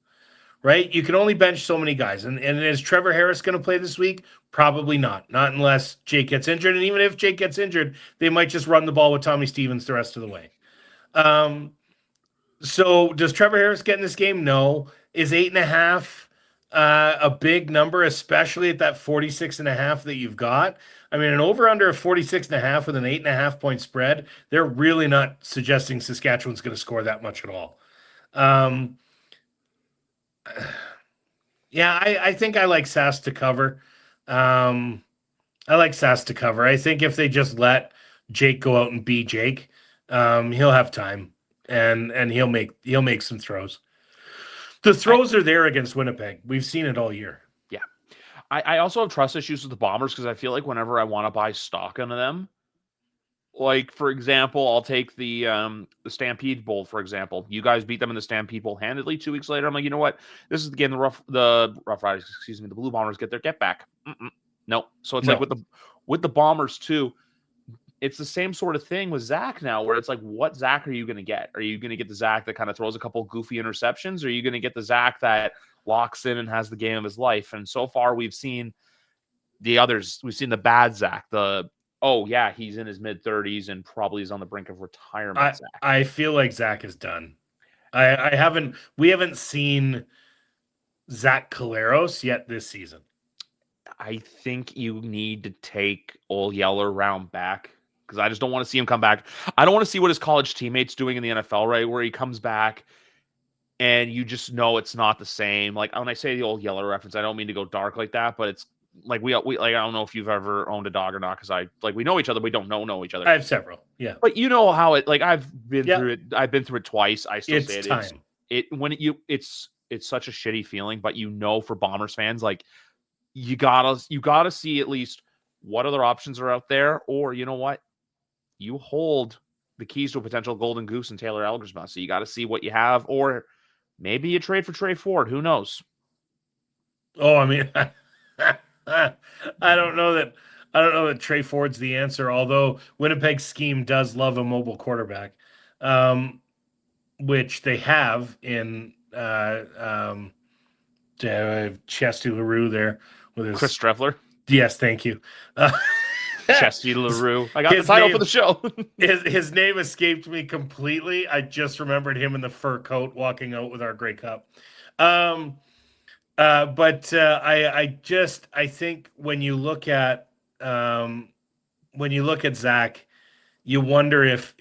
Right? You can only bench so many guys. And is Trevor Harris going to play this week? Probably not. Not unless Jake gets injured. And even if Jake gets injured, they might just run the ball with Tommy Stevens the rest of the way. So does Trevor Harris get in this game? No. Is 8.5 a big number, especially at that 46.5 that you've got? I mean, an over-under of 46.5 with an 8.5 point spread, they're really not suggesting Saskatchewan's going to score that much at all. Yeah, I think I like Sask to cover. I like Sask to cover. I think if they just let Jake go out and be Jake, he'll have time and he'll make some throws. The throws are there against Winnipeg. We've seen it all year. Yeah. I also have trust issues with the Bombers because I feel like whenever I want to buy stock into them, like, for example, I'll take the Stampede Bowl, for example. You guys beat them in the Stampede Bowl handedly 2 weeks later. I'm like, you know what? This is the game the Rough Riders, the Blue Bombers get their get back. No. So it's like with the Bombers, too, it's the same sort of thing with Zach now, where it's like, what Zach are you going to get? Are you going to get the Zach that kind of throws a couple goofy interceptions? Or are you going to get the Zach that locks in and has the game of his life? And so far, we've seen the others. We've seen the bad Zach, oh, yeah, he's in his mid-30s and probably is on the brink of retirement. Zach. I feel like Zach is done. We haven't seen Zach Collaros yet this season. I think you need to take Old Yeller round back because I just don't want to see him come back. I don't want to see what his college teammates doing in the NFL, right, where he comes back and you just know it's not the same. Like, when I say the Old Yeller reference, I don't mean to go dark like that, but it's like we like, I don't know if you've ever owned a dog or not because we know each other, but we don't know each other. I have several, yeah. But you know how it I've been through it. I've been through it twice. I still say it's such a shitty feeling, but for Bombers fans, like you gotta see at least what other options are out there, or you know what, you hold the keys to a potential golden goose in Taylor Elgersma. So you got to see what you have, or maybe you trade for Trey Ford. Who knows? Oh, I mean. I don't know that Trey Ford's the answer, although Winnipeg's scheme does love a mobile quarterback, which they have in Chesty LaRue there with his Chris Streffler. Yes, thank you. Chesty LaRue. I got the title for the show. his name escaped me completely. I just remembered him in the fur coat walking out with our Grey Cup. But I think when you look at Zach, you wonder if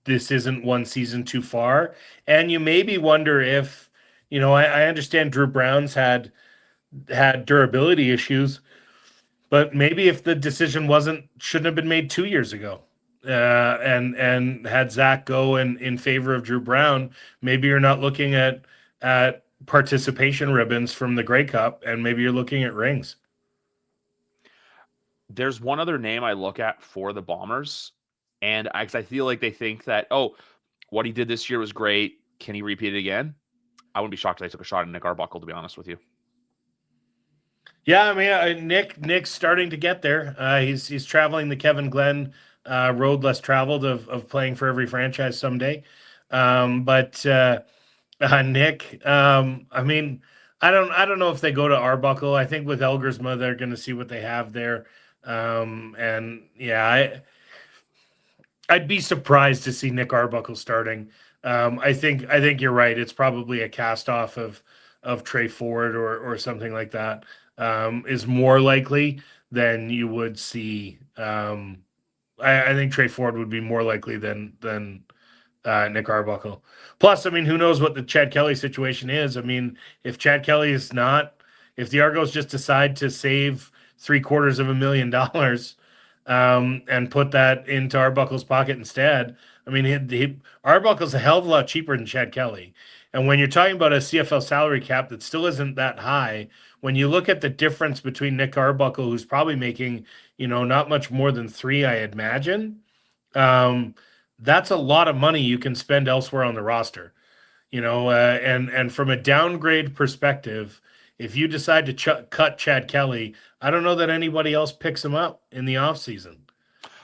this isn't one season too far, and you maybe wonder if I understand Drew Brown's had durability issues, but maybe if the decision shouldn't have been made 2 years ago, and had Zach go in favor of Drew Brown, maybe you're not looking at participation ribbons from the Grey Cup, and maybe you're looking at rings. There's one other name I look at for the Bombers, and I feel like they think that, what he did this year was great. Can he repeat it again? I wouldn't be shocked if they took a shot at Nick Arbuckle, to be honest with you. Yeah, I mean, Nick's starting to get there. He's traveling the Kevin Glenn road less traveled of playing for every franchise someday. But Nick. I mean, I don't know if they go to Arbuckle. I think with Elgersma, they're going to see what they have there. And yeah, I'd be surprised to see Nick Arbuckle starting. I think you're right. It's probably a cast off of Trey Ford or something like that. Is more likely than you would see. I think Trey Ford would be more likely than Nick Arbuckle. Plus, I mean, who knows what the Chad Kelly situation is? I mean, if Chad Kelly is not, if the Argos just decide to save $750,000 and put that into Arbuckle's pocket instead, I mean, Arbuckle's a hell of a lot cheaper than Chad Kelly. And when you're talking about a CFL salary cap that still isn't that high, when you look at the difference between Nick Arbuckle, who's probably making, not much more than three, I imagine. That's a lot of money you can spend elsewhere on the roster, and from a downgrade perspective, if you decide to cut Chad Kelly, I don't know that anybody else picks him up in the offseason.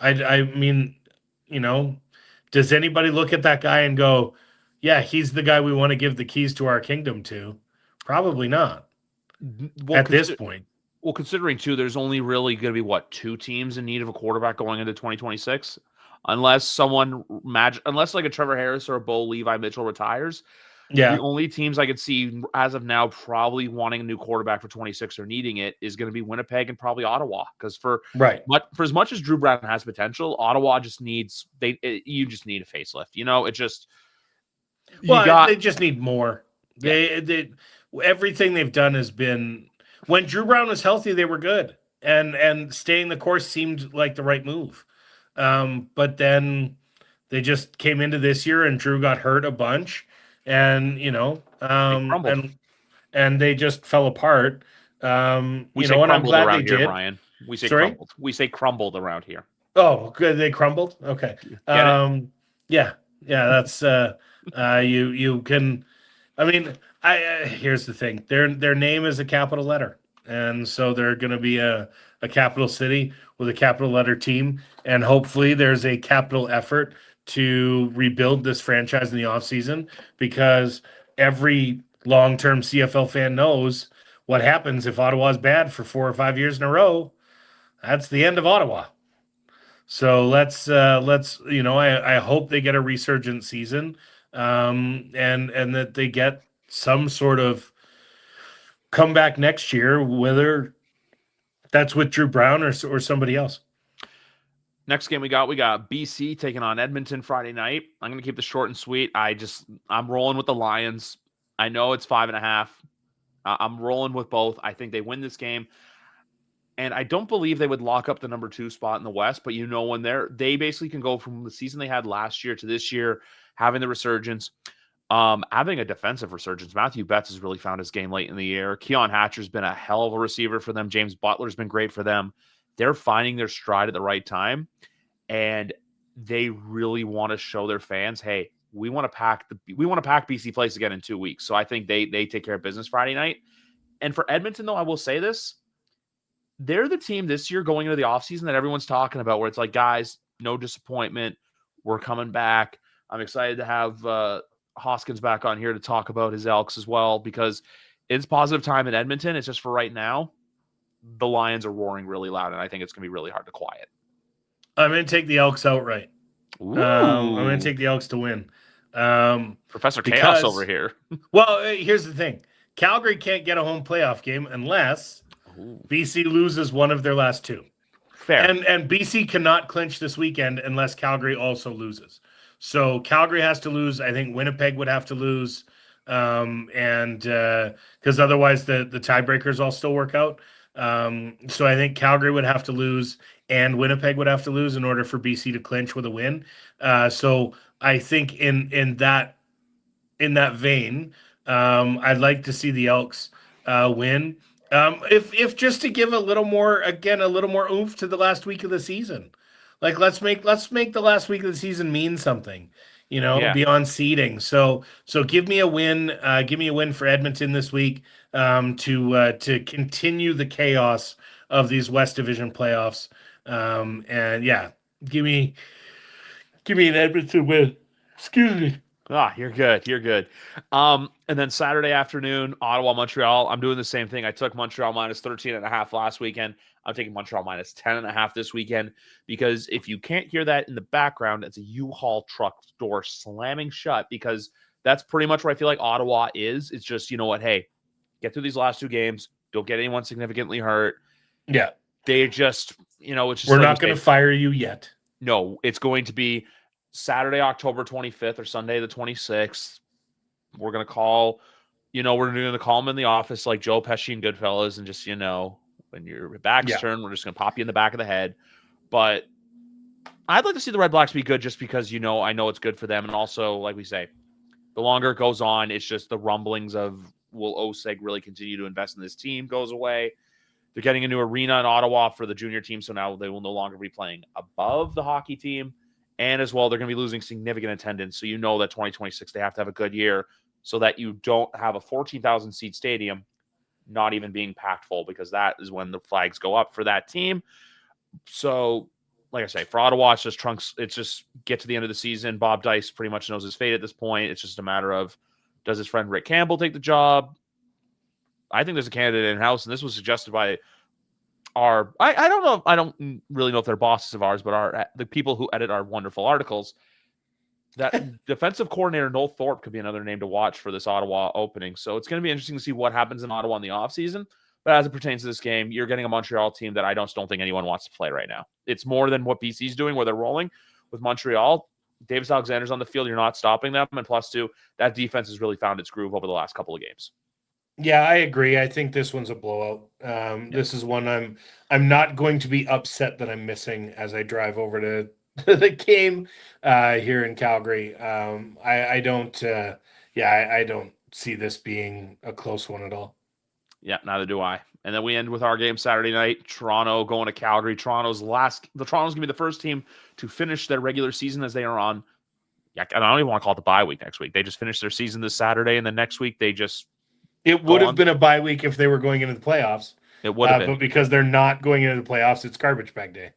I mean, does anybody look at that guy and go, yeah, he's the guy we want to give the keys to our kingdom to? Probably not at this point. Well, considering too, there's only really going to be two teams in need of a quarterback going into 2026, unless unless like a Trevor Harris or a Bo Levi Mitchell retires. Yeah. The only teams I could see as of now probably wanting a new quarterback for 26 or needing it is going to be Winnipeg and probably Ottawa. Because for as much as Drew Brown has potential, Ottawa just needs you just need a facelift. It just they just need more. Yeah. They everything they've done has been. When Drew Brown was healthy, they were good, and staying the course seemed like the right move. But then they just came into this year, and Drew got hurt a bunch, and and they just fell apart. We say crumbled around here, Ryan. We say crumbled. We say crumbled around here. Oh, good. They crumbled. Okay. Yeah. That's you can. I mean, here's the thing. Their name is a capital letter, and so they're going to be a capital city with a capital letter team, and hopefully there's a capital effort to rebuild this franchise in the offseason, because every long-term CFL fan knows what happens if Ottawa's bad for 4 or 5 years in a row. That's the end of Ottawa. So let's I hope they get a resurgent season. And that they get some sort of comeback next year, whether that's with Drew Brown or somebody else. Next game we got BC taking on Edmonton Friday night. I'm going to keep this short and sweet. I'm rolling with the Lions. I know it's 5.5. I'm rolling with both. I think they win this game. And I don't believe they would lock up the number 2 spot in the West, but when they basically can go from the season they had last year to this year, having the resurgence, having a defensive resurgence. Matthew Betts has really found his game late in the year. Keon Hatcher's been a hell of a receiver for them. James Butler's been great for them. They're finding their stride at the right time, and they really want to show their fans, hey, we want to pack BC Place again in 2 weeks. So I think they take care of business Friday night. And for Edmonton, though, I will say this. They're the team this year going into the offseason that everyone's talking about, where it's like, guys, no disappointment. We're coming back. I'm excited to have Hoskins back on here to talk about his Elks as well, because it's positive time in Edmonton. It's just for right now, the Lions are roaring really loud, and I think it's going to be really hard to quiet. I'm going to take the Elks outright. I'm going to take the Elks to win. Professor Chaos over here. Well, here's the thing. Calgary can't get a home playoff game unless BC loses one of their last 2. Fair. And BC cannot clinch this weekend unless Calgary also loses. So Calgary has to lose. I think Winnipeg would have to lose. And because otherwise the tiebreakers all still work out. So I think Calgary would have to lose and Winnipeg would have to lose in order for BC to clinch with a win. So I think in that vein, I'd like to see the Elks win. If just to give a little more oomph to the last week of the season. Like let's make the last week of the season mean something, beyond seeding. So give me a win. Give me a win for Edmonton this week to continue the chaos of these West Division playoffs. And yeah, give me an Edmonton win. Excuse me. You're good. You're good. And then Saturday afternoon, Ottawa, Montreal. I'm doing the same thing. I took Montreal minus 13.5 last weekend. I'm taking Montreal minus 10.5 this weekend because if you can't hear that in the background, it's a U-Haul truck door slamming shut because that's pretty much where I feel like Ottawa is. It's just, you know what? Hey, get through these last 2 games. Don't get anyone significantly hurt. Yeah. They just, it's just We're like not going to fire you yet. No, it's going to be Saturday, October 25th or Sunday, the 26th. We're going to call, we're going to call them in the office like Joe Pesci and Goodfellas and just, when your back's turned, we're just going to pop you in the back of the head. But I'd like to see the Red Blacks be good just because, I know it's good for them. And also, like we say, the longer it goes on, it's just the rumblings of will OSEG really continue to invest in this team goes away. They're getting a new arena in Ottawa for the junior team, so now they will no longer be playing above the hockey team. And as well, they're going to be losing significant attendance. So that 2026, they have to have a good year so that you don't have a 14,000-seat stadium not even being packed full because that is when the flags go up for that team. So, like I say, for Ottawa, it's just trunks. It's just get to the end of the season. Bob Dice pretty much knows his fate at this point. It's just a matter of does his friend Rick Campbell take the job? I think there's a candidate in-house, and this was suggested by I don't know. I don't really know if they're bosses of ours, but the people who edit our wonderful articles. That defensive coordinator Noel Thorpe could be another name to watch for this Ottawa opening. So it's going to be interesting to see what happens in Ottawa in the offseason. But as it pertains to this game, you're getting a Montreal team that I don't think anyone wants to play right now. It's more than what BC's doing, where they're rolling with Montreal. Davis Alexander's on the field. You're not stopping them. And plus, 2, that defense has really found its groove over the last couple of games. Yeah, I agree. I think this one's a blowout. This is one I'm not going to be upset that I'm missing as I drive over to the game here in Calgary. I don't. I don't see this being a close one at all. Yeah, neither do I. And then we end with our game Saturday night. Toronto going to Calgary. Toronto's going to be the first team to finish their regular season as they are on. Yeah, I don't even want to call it the bye week next week. They just finished their season this Saturday, and then next week they just. It would have been a bye week if they were going into the playoffs. It would have been. But because they're not going into the playoffs, it's garbage bag day.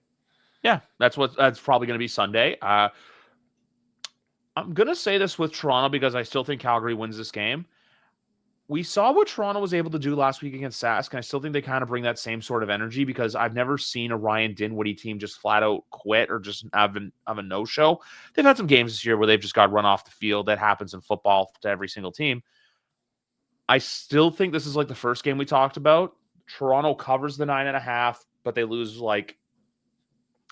Yeah, that's probably going to be Sunday. I'm going to say this with Toronto because I still think Calgary wins this game. We saw what Toronto was able to do last week against Sask, and I still think they kind of bring that same sort of energy because I've never seen a Ryan Dinwiddie team just flat out quit or just have a no-show. They've had some games this year where they've just got run off the field. That happens in football to every single team. I still think this is like the first game we talked about. Toronto covers the 9.5, but they lose like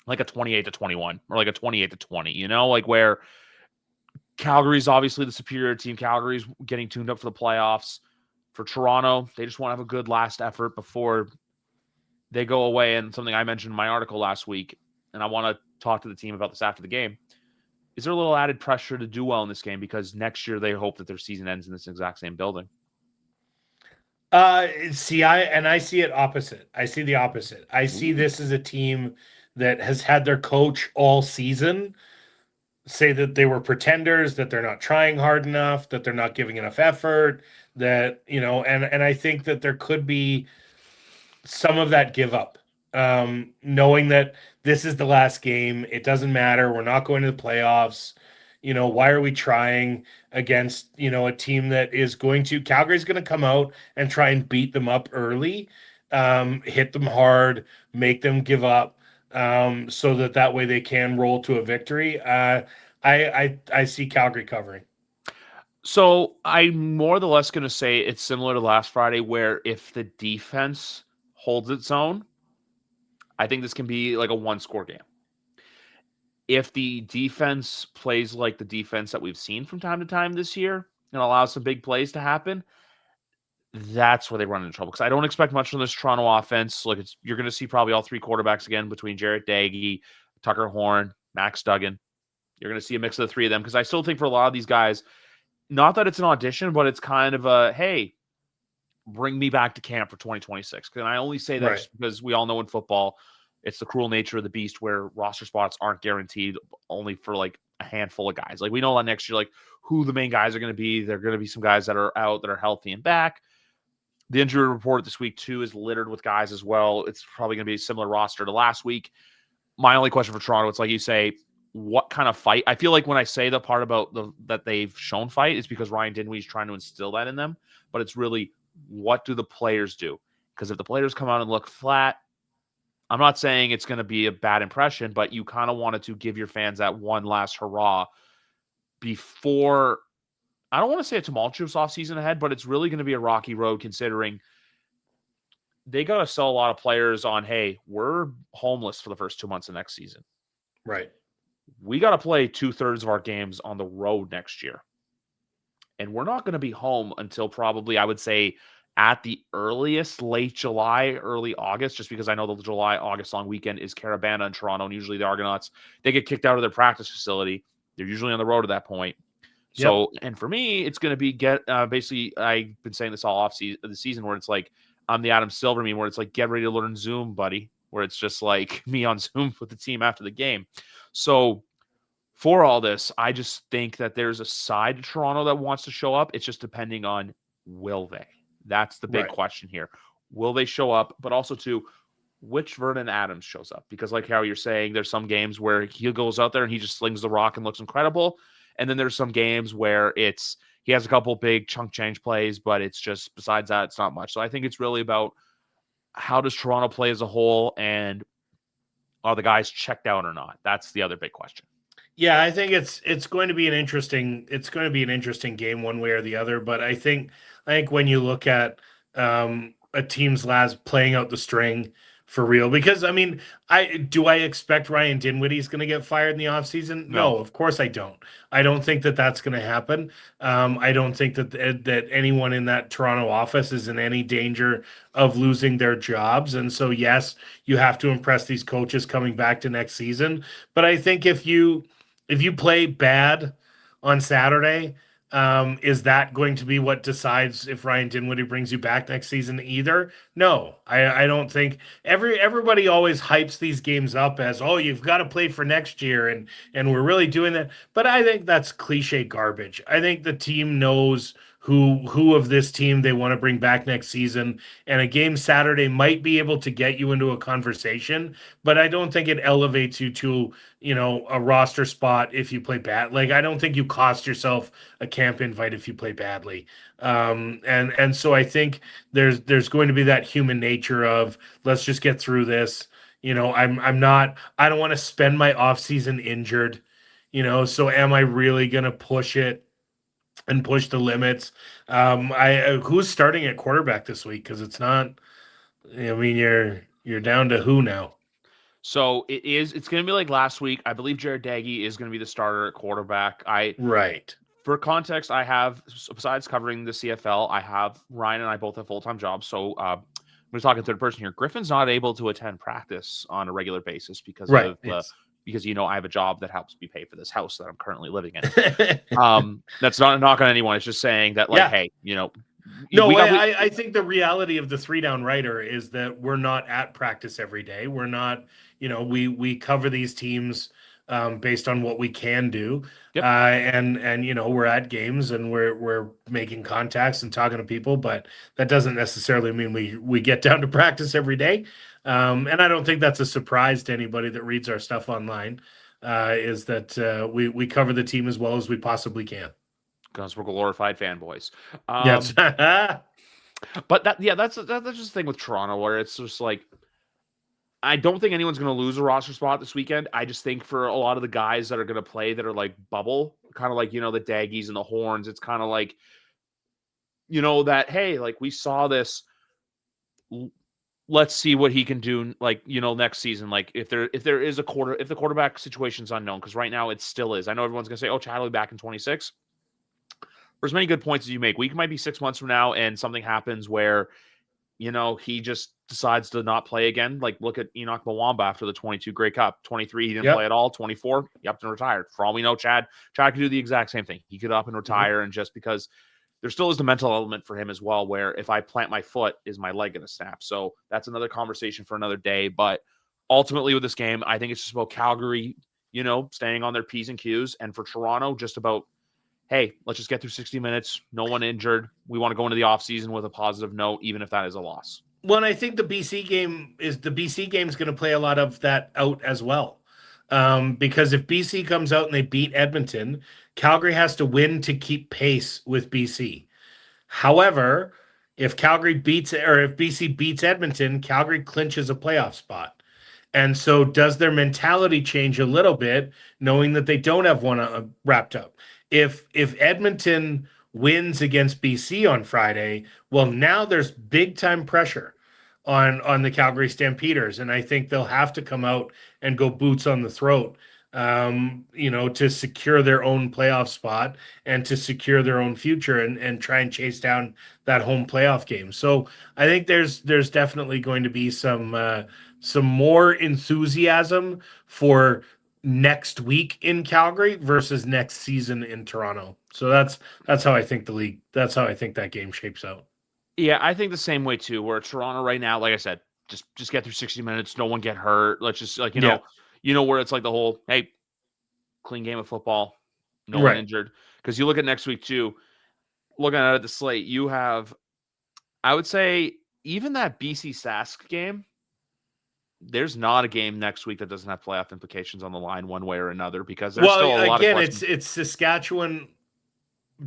a 28-21 or like a 28-20, where Calgary's obviously the superior team. Calgary's getting tuned up for the playoffs. For Toronto, they just want to have a good last effort before they go away. And something I mentioned in my article last week, and I want to talk to the team about this after the game. Is there a little added pressure to do well in this game because next year they hope that their season ends in this exact same building? I see it opposite. I see the opposite. I see this as a team that has had their coach all season say that they were pretenders, that they're not trying hard enough, that they're not giving enough effort, that, and I think that there could be some of that give up. Knowing that this is the last game, it doesn't matter. We're not going to the playoffs. Why are we trying against, a team that is Calgary's going to come out and try and beat them up early, hit them hard, make them give up, so that way they can roll to a victory. I see Calgary covering. So I'm more or less going to say it's similar to last Friday, where if the defense holds its own, I think this can be like a 1-score game. If the defense plays like the defense that we've seen from time to time this year and allows some big plays to happen, that's where they run into trouble. Because I don't expect much from this Toronto offense. You're going to see probably all 3 quarterbacks again between Jarrett Daggy, Tucker Horn, Max Duggan. You're going to see a mix of the 3 of them because I still think for a lot of these guys, not that it's an audition, but it's kind of a, hey, bring me back to camp for 2026. And I only say that just because we all know in football, it's the cruel nature of the beast where roster spots aren't guaranteed only for like a handful of guys. Like we know that next year, like who the main guys are going to be. There are going to be some guys that are out that are healthy and back. The injury report this week too is littered with guys as well. It's probably going to be a similar roster to last week. My only question for Toronto, it's like you say, what kind of fight. I feel like when I say the part about that they've shown fight, it's because Ryan Dinwiddie's trying to instill that in them. But it's really, what do the players do? Because if the players come out and look flat, I'm not saying it's going to be a bad impression, but you kind of wanted to give your fans that one last hurrah before, I don't want to say a tumultuous offseason ahead, but it's really going to be a rocky road considering they got to sell a lot of players on, hey, we're homeless for the first 2 months of next season. Right. We got to play 2/3 of our games on the road next year. And we're not going to be home until probably, I would say, at the earliest, late July, early August, just because I know the July-August long weekend is Carabana in Toronto, and usually the Argonauts, they get kicked out of their practice facility. They're usually on the road at that point. So, and for me, it's going to be basically, I've been saying this all off the season, where it's like, I'm the Adam Silver meme, where it's like, get ready to learn Zoom, buddy, where it's just like me on Zoom with the team after the game. So for all this, I just think that there's a side to Toronto that wants to show up. It's just depending on, will they? That's the big question here. Will they show up? But also, too, which Vernon Adams shows up? Because like how you're saying, there's some games where he goes out there and he just slings the rock and looks incredible. And then there's some games where he has a couple big chunk change plays, but it's just, besides that, it's not much. So I think it's really about, how does Toronto play as a whole, and are the guys checked out or not? That's the other big question. Yeah, I think it's going to be an interesting game one way or the other. But I think when you look at a team's last playing out the string for real, because I mean, I expect Ryan Dinwiddie's going to get fired in the offseason? No, of course I don't. I don't think that that's going to happen. I don't think that anyone in that Toronto office is in any danger of losing their jobs. And so, yes, you have to impress these coaches coming back to next season. But I think if you play bad on Saturday, is that going to be what decides if Ryan Dinwiddie brings you back next season either? No, I don't think. Everybody always hypes these games up as, oh, you've got to play for next year, and we're really doing that. But I think that's cliche garbage. I think the team knows who of this team they want to bring back next season, and a game Saturday might be able to get you into a conversation, but I don't think it elevates you to, a roster spot if you play bad. Like, I don't think you cost yourself a camp invite if you play badly. And so I think there's going to be that human nature of, let's just get through this. I don't want to spend my off season injured, so am I really going to push it and push the limits? Who's starting at quarterback this week? Because it's not, I mean, you're down to who now? So it's going to be like last week. I believe Jared Daggy is going to be the starter at quarterback. Right. For context, I have, besides covering the CFL, I have Ryan and I both have full-time jobs. So we're talking third person here. Griffin's not able to attend practice on a regular basis because of because I have a job that helps me pay for this house that I'm currently living in. That's not a knock on anyone. It's just saying that, like, hey, No, I think the reality of the 3-down writer is that we're not at practice every day. We're not, we cover these teams based on what we can do. And we're at games and we're making contacts and talking to people, but that doesn't necessarily mean we get down to practice every day. And I don't think that's a surprise to anybody that reads our stuff online, is that we cover the team as well as we possibly can. Because we're glorified fanboys. Yes. But that's just the thing with Toronto, where it's just like, I don't think anyone's going to lose a roster spot this weekend. I just think for a lot of the guys that are going to play that are like bubble, kind of like, the Daggies and the Horns, it's kind of like, that, hey, like, we saw this. Let's see what he can do, like, next season. Like, if there is if the quarterback situation's unknown, because right now it still is. I know everyone's going to say, oh, Chad will be back in 26. For as many good points as you make, we might be 6 months from now and something happens where, he just decides to not play again. Like, look at Enoch Mwamba after the 22 Grey Cup. 23, he didn't play at all. 24, he upped and retired. For all we know, Chad could do the exact same thing. He could up and retire, and just because there still is the mental element for him as well, where if I plant my foot, is my leg going to snap? So that's another conversation for another day. But ultimately with this game, I think it's just about Calgary, staying on their P's and Q's. And for Toronto, just about, hey, let's just get through 60 minutes. No one injured. We want to go into the offseason with a positive note, even if that is a loss. Well, and I think the BC game is going to play a lot of that out as well. because if BC comes out and they beat Edmonton, Calgary has to win to keep pace with BC. However, if BC beats Edmonton, Calgary clinches a playoff spot. And so, does their mentality change a little bit, knowing that they don't have one wrapped up? If Edmonton wins against BC on Friday, well, now there's big time pressure on the Calgary Stampeders, and I think they'll have to come out and go boots on the throat, to secure their own playoff spot and to secure their own future and try and chase down that home playoff game. So I think there's definitely going to be some more enthusiasm for next week in Calgary versus next season in Toronto. So that's how I think that's how I think that game shapes out. Yeah, I think the same way too. Where Toronto right now, like I said, just get through 60 minutes, no one get hurt. Let's just where it's like the whole clean game of football, no one injured. Because you look at next week too, looking at the slate, you have, I would say, even that BC Sask game. There's not a game next week that doesn't have playoff implications on the line one way or another, because there's still a lot of questions. It's Saskatchewan.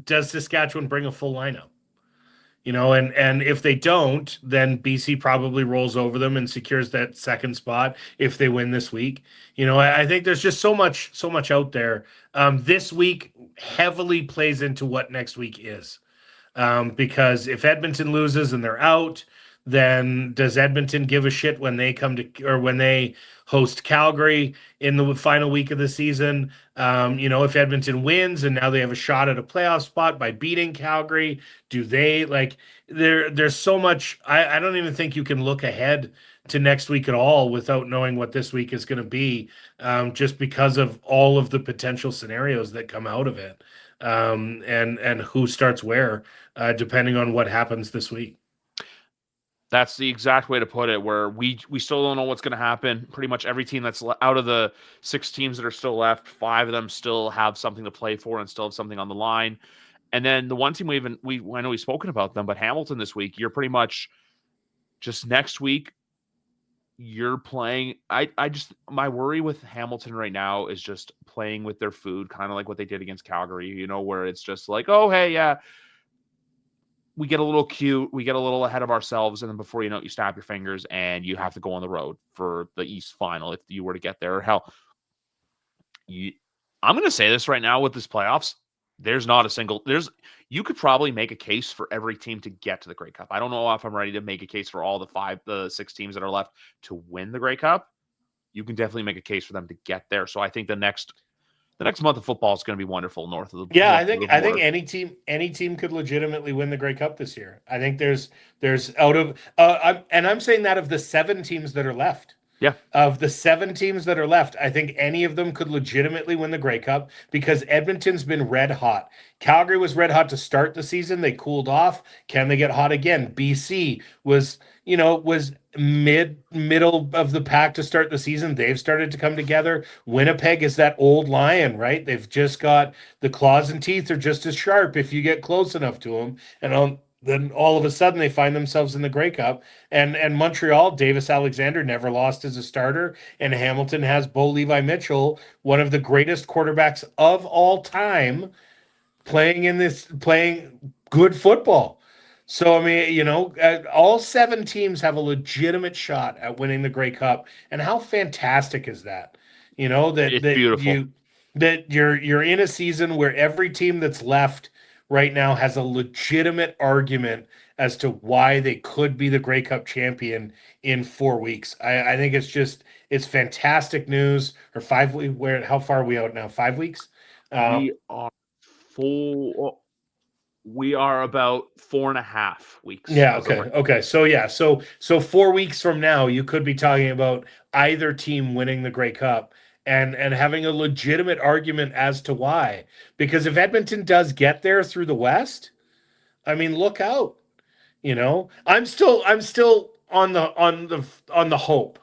Does Saskatchewan bring a full lineup? And if they don't, then BC probably rolls over them and secures that second spot if they win this week. I think there's just so much out there. This week heavily plays into what next week is, because if Edmonton loses and they're out, then does Edmonton give a shit when they when they host Calgary in the final week of the season? If Edmonton wins and now they have a shot at a playoff spot by beating Calgary, do they there's so much. I don't even think you can look ahead to next week at all without knowing what this week is going to be, just because of all of the potential scenarios that come out of it, and who starts where, depending on what happens this week. That's the exact way to put it, where we still don't know what's going to happen. Pretty much every team that's out of the 6 teams that are still left, 5 of them still have something to play for and still have something on the line. And then the one team I know we've spoken about them, but Hamilton this week, you're pretty much just next week, you're playing. My worry with Hamilton right now is just playing with their food, kind of like what they did against Calgary, where it's just like, oh, hey, yeah, we get a little cute, we get a little ahead of ourselves, and then before you know it, you snap your fingers and you have to go on the road for the East Final if you were to get there. Hell, I'm going to say this right now with this playoffs, you could probably make a case for every team to get to the Grey Cup. I don't know if I'm ready to make a case for all the 6 teams that are left to win the Grey Cup. You can definitely make a case for them to get there. So I think the next month of football is going to be wonderful north of the I think any team could legitimately win the Grey Cup this year. I think there's out of I'm saying that of the 7 teams that are left. Yeah. Of the 7 teams that are left, I think any of them could legitimately win the Grey Cup, because Edmonton's been red hot. Calgary was red hot to start the season. They cooled off. Can they get hot again? BC was middle of the pack to start the season. They've started to come together. Winnipeg is that old lion, right? They've just got the claws and teeth are just as sharp if you get close enough to them. And then all of a sudden they find themselves in the Grey Cup. And Montreal, Davis Alexander never lost as a starter. And Hamilton has Bo Levi Mitchell, one of the greatest quarterbacks of all time, playing good football. So, I mean, all 7 teams have a legitimate shot at winning the Grey Cup. And how fantastic is that? It's beautiful. You're in a season where every team that's left right now has a legitimate argument as to why they could be the Grey Cup champion in 4 weeks. I think it's fantastic news. Or 5 weeks. How far are we out now? 5 weeks? We are about 4.5 weeks. Yeah. Okay. So 4 weeks from now, you could be talking about either team winning the Grey Cup and having a legitimate argument as to why. Because if Edmonton does get there through the West, I mean, look out. I'm still on the hope.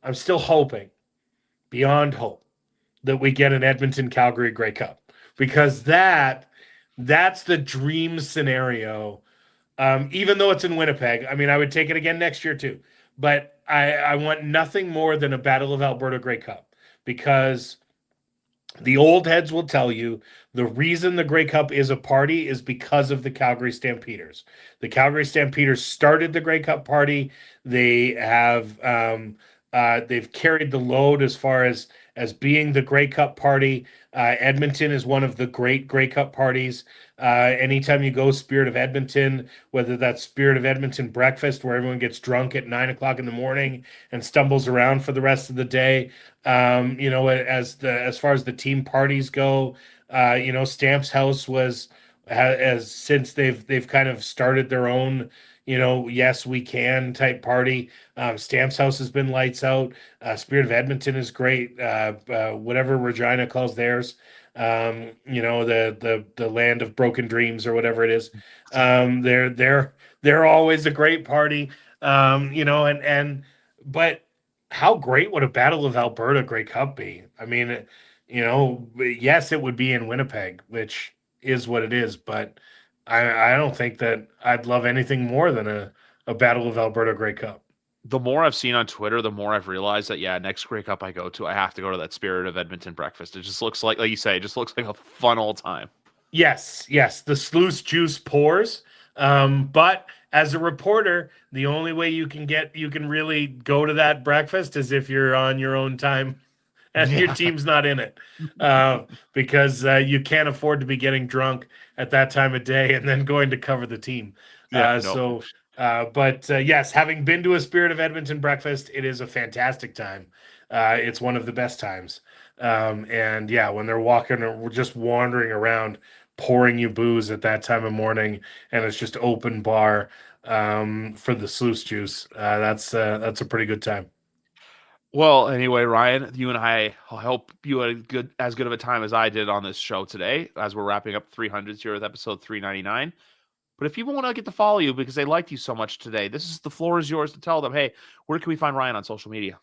I'm still hoping beyond hope that we get an Edmonton Calgary Grey Cup, because that's the dream scenario. Even though it's in Winnipeg, I mean, I would take it again next year too. But I want nothing more than a Battle of Alberta Grey Cup, because the old heads will tell you the reason the Grey Cup is a party is because of the Calgary Stampeders. The Calgary Stampeders started the Grey Cup party. They have they've carried the load as far as being the Grey Cup party. Edmonton is one of the great Grey Cup parties. Anytime you go, Spirit of Edmonton, whether that's Spirit of Edmonton breakfast, where everyone gets drunk at 9 o'clock in the morning and stumbles around for the rest of the day. As far as the team parties go, Stamps House has since they've kind of started their own, yes we can type party. Stamps House has been lights out. Spirit of Edmonton is great. Whatever Regina calls theirs, the land of broken dreams or whatever it is. They're always a great party. But how great would a Battle of Alberta Grey Cup be? I mean, yes, it would be in Winnipeg, which is what it is, but I don't think that I'd love anything more than a Battle of Alberta Grey Cup. The more I've seen on Twitter, the more I've realized that, next Grey Cup I go to, I have to go to that Spirit of Edmonton breakfast. It just looks like you say, it just looks like a fun old time. Yes, the sluice juice pours. But as a reporter, the only way you can really go to that breakfast is if you're on your own time and your team's not in it, because you can't afford to be getting drunk at that time of day and then going to cover the team. Yes, having been to a Spirit of Edmonton breakfast, it is a fantastic time. It's one of the best times. When they're walking or just wandering around, pouring you booze at that time of morning, and it's just open bar for the sluice juice. That's a pretty good time. Well, anyway, Ryan, you and I hope you had as good of a time as I did on this show today, as we're wrapping up 300s here with episode 399. But if people want to get to follow you because they liked you so much today, the floor is yours to tell them, hey, where can we find Ryan on social media?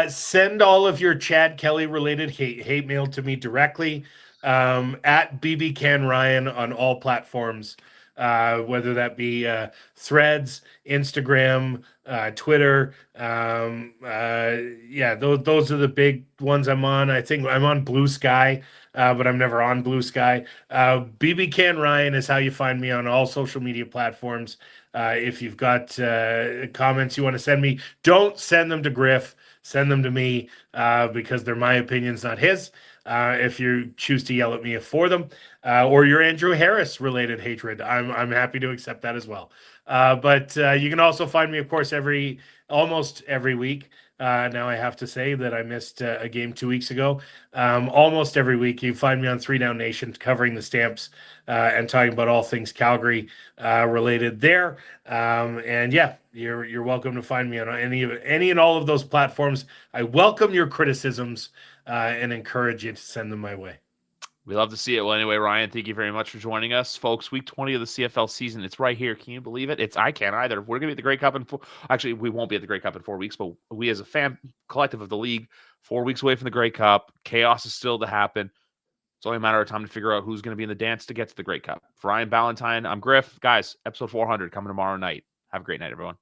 Send all of your Chad Kelly related hate mail to me directly, at BB Ryan on all platforms, whether that be Threads, Instagram, Twitter. Those are the big ones I'm on. I think I'm on Blue Sky, but I'm never on Blue Sky. BB Ryan is how you find me on all social media platforms. If you've got comments you want to send me, don't send them to Griff. Send them to me, because they're my opinions, not his. If you choose to yell at me for them, or your Andrew Harris related hatred, I'm happy to accept that as well. But you can also find me, of course, almost every week. Now I have to say that I missed a game 2 weeks ago. Almost every week you find me on 3 Down Nation covering the Stamps and talking about all things Calgary related there. You're welcome to find me on any and all of those platforms. I welcome your criticisms and encourage you to send them my way. We love to see it. Well, anyway, Ryan, thank you very much for joining us, folks. Week 20 of the CFL season. It's right here. Can you believe it? I can't either. We're going to be at the Grey Cup actually, we won't be at the Grey Cup in 4 weeks, but we as a fan collective of the league, 4 weeks away from the Grey Cup. Chaos is still to happen. It's only a matter of time to figure out who's going to be in the dance to get to the Grey Cup. For Ryan Ballantine, I'm Griff. Guys, episode 400 coming tomorrow night. Have a great night, everyone.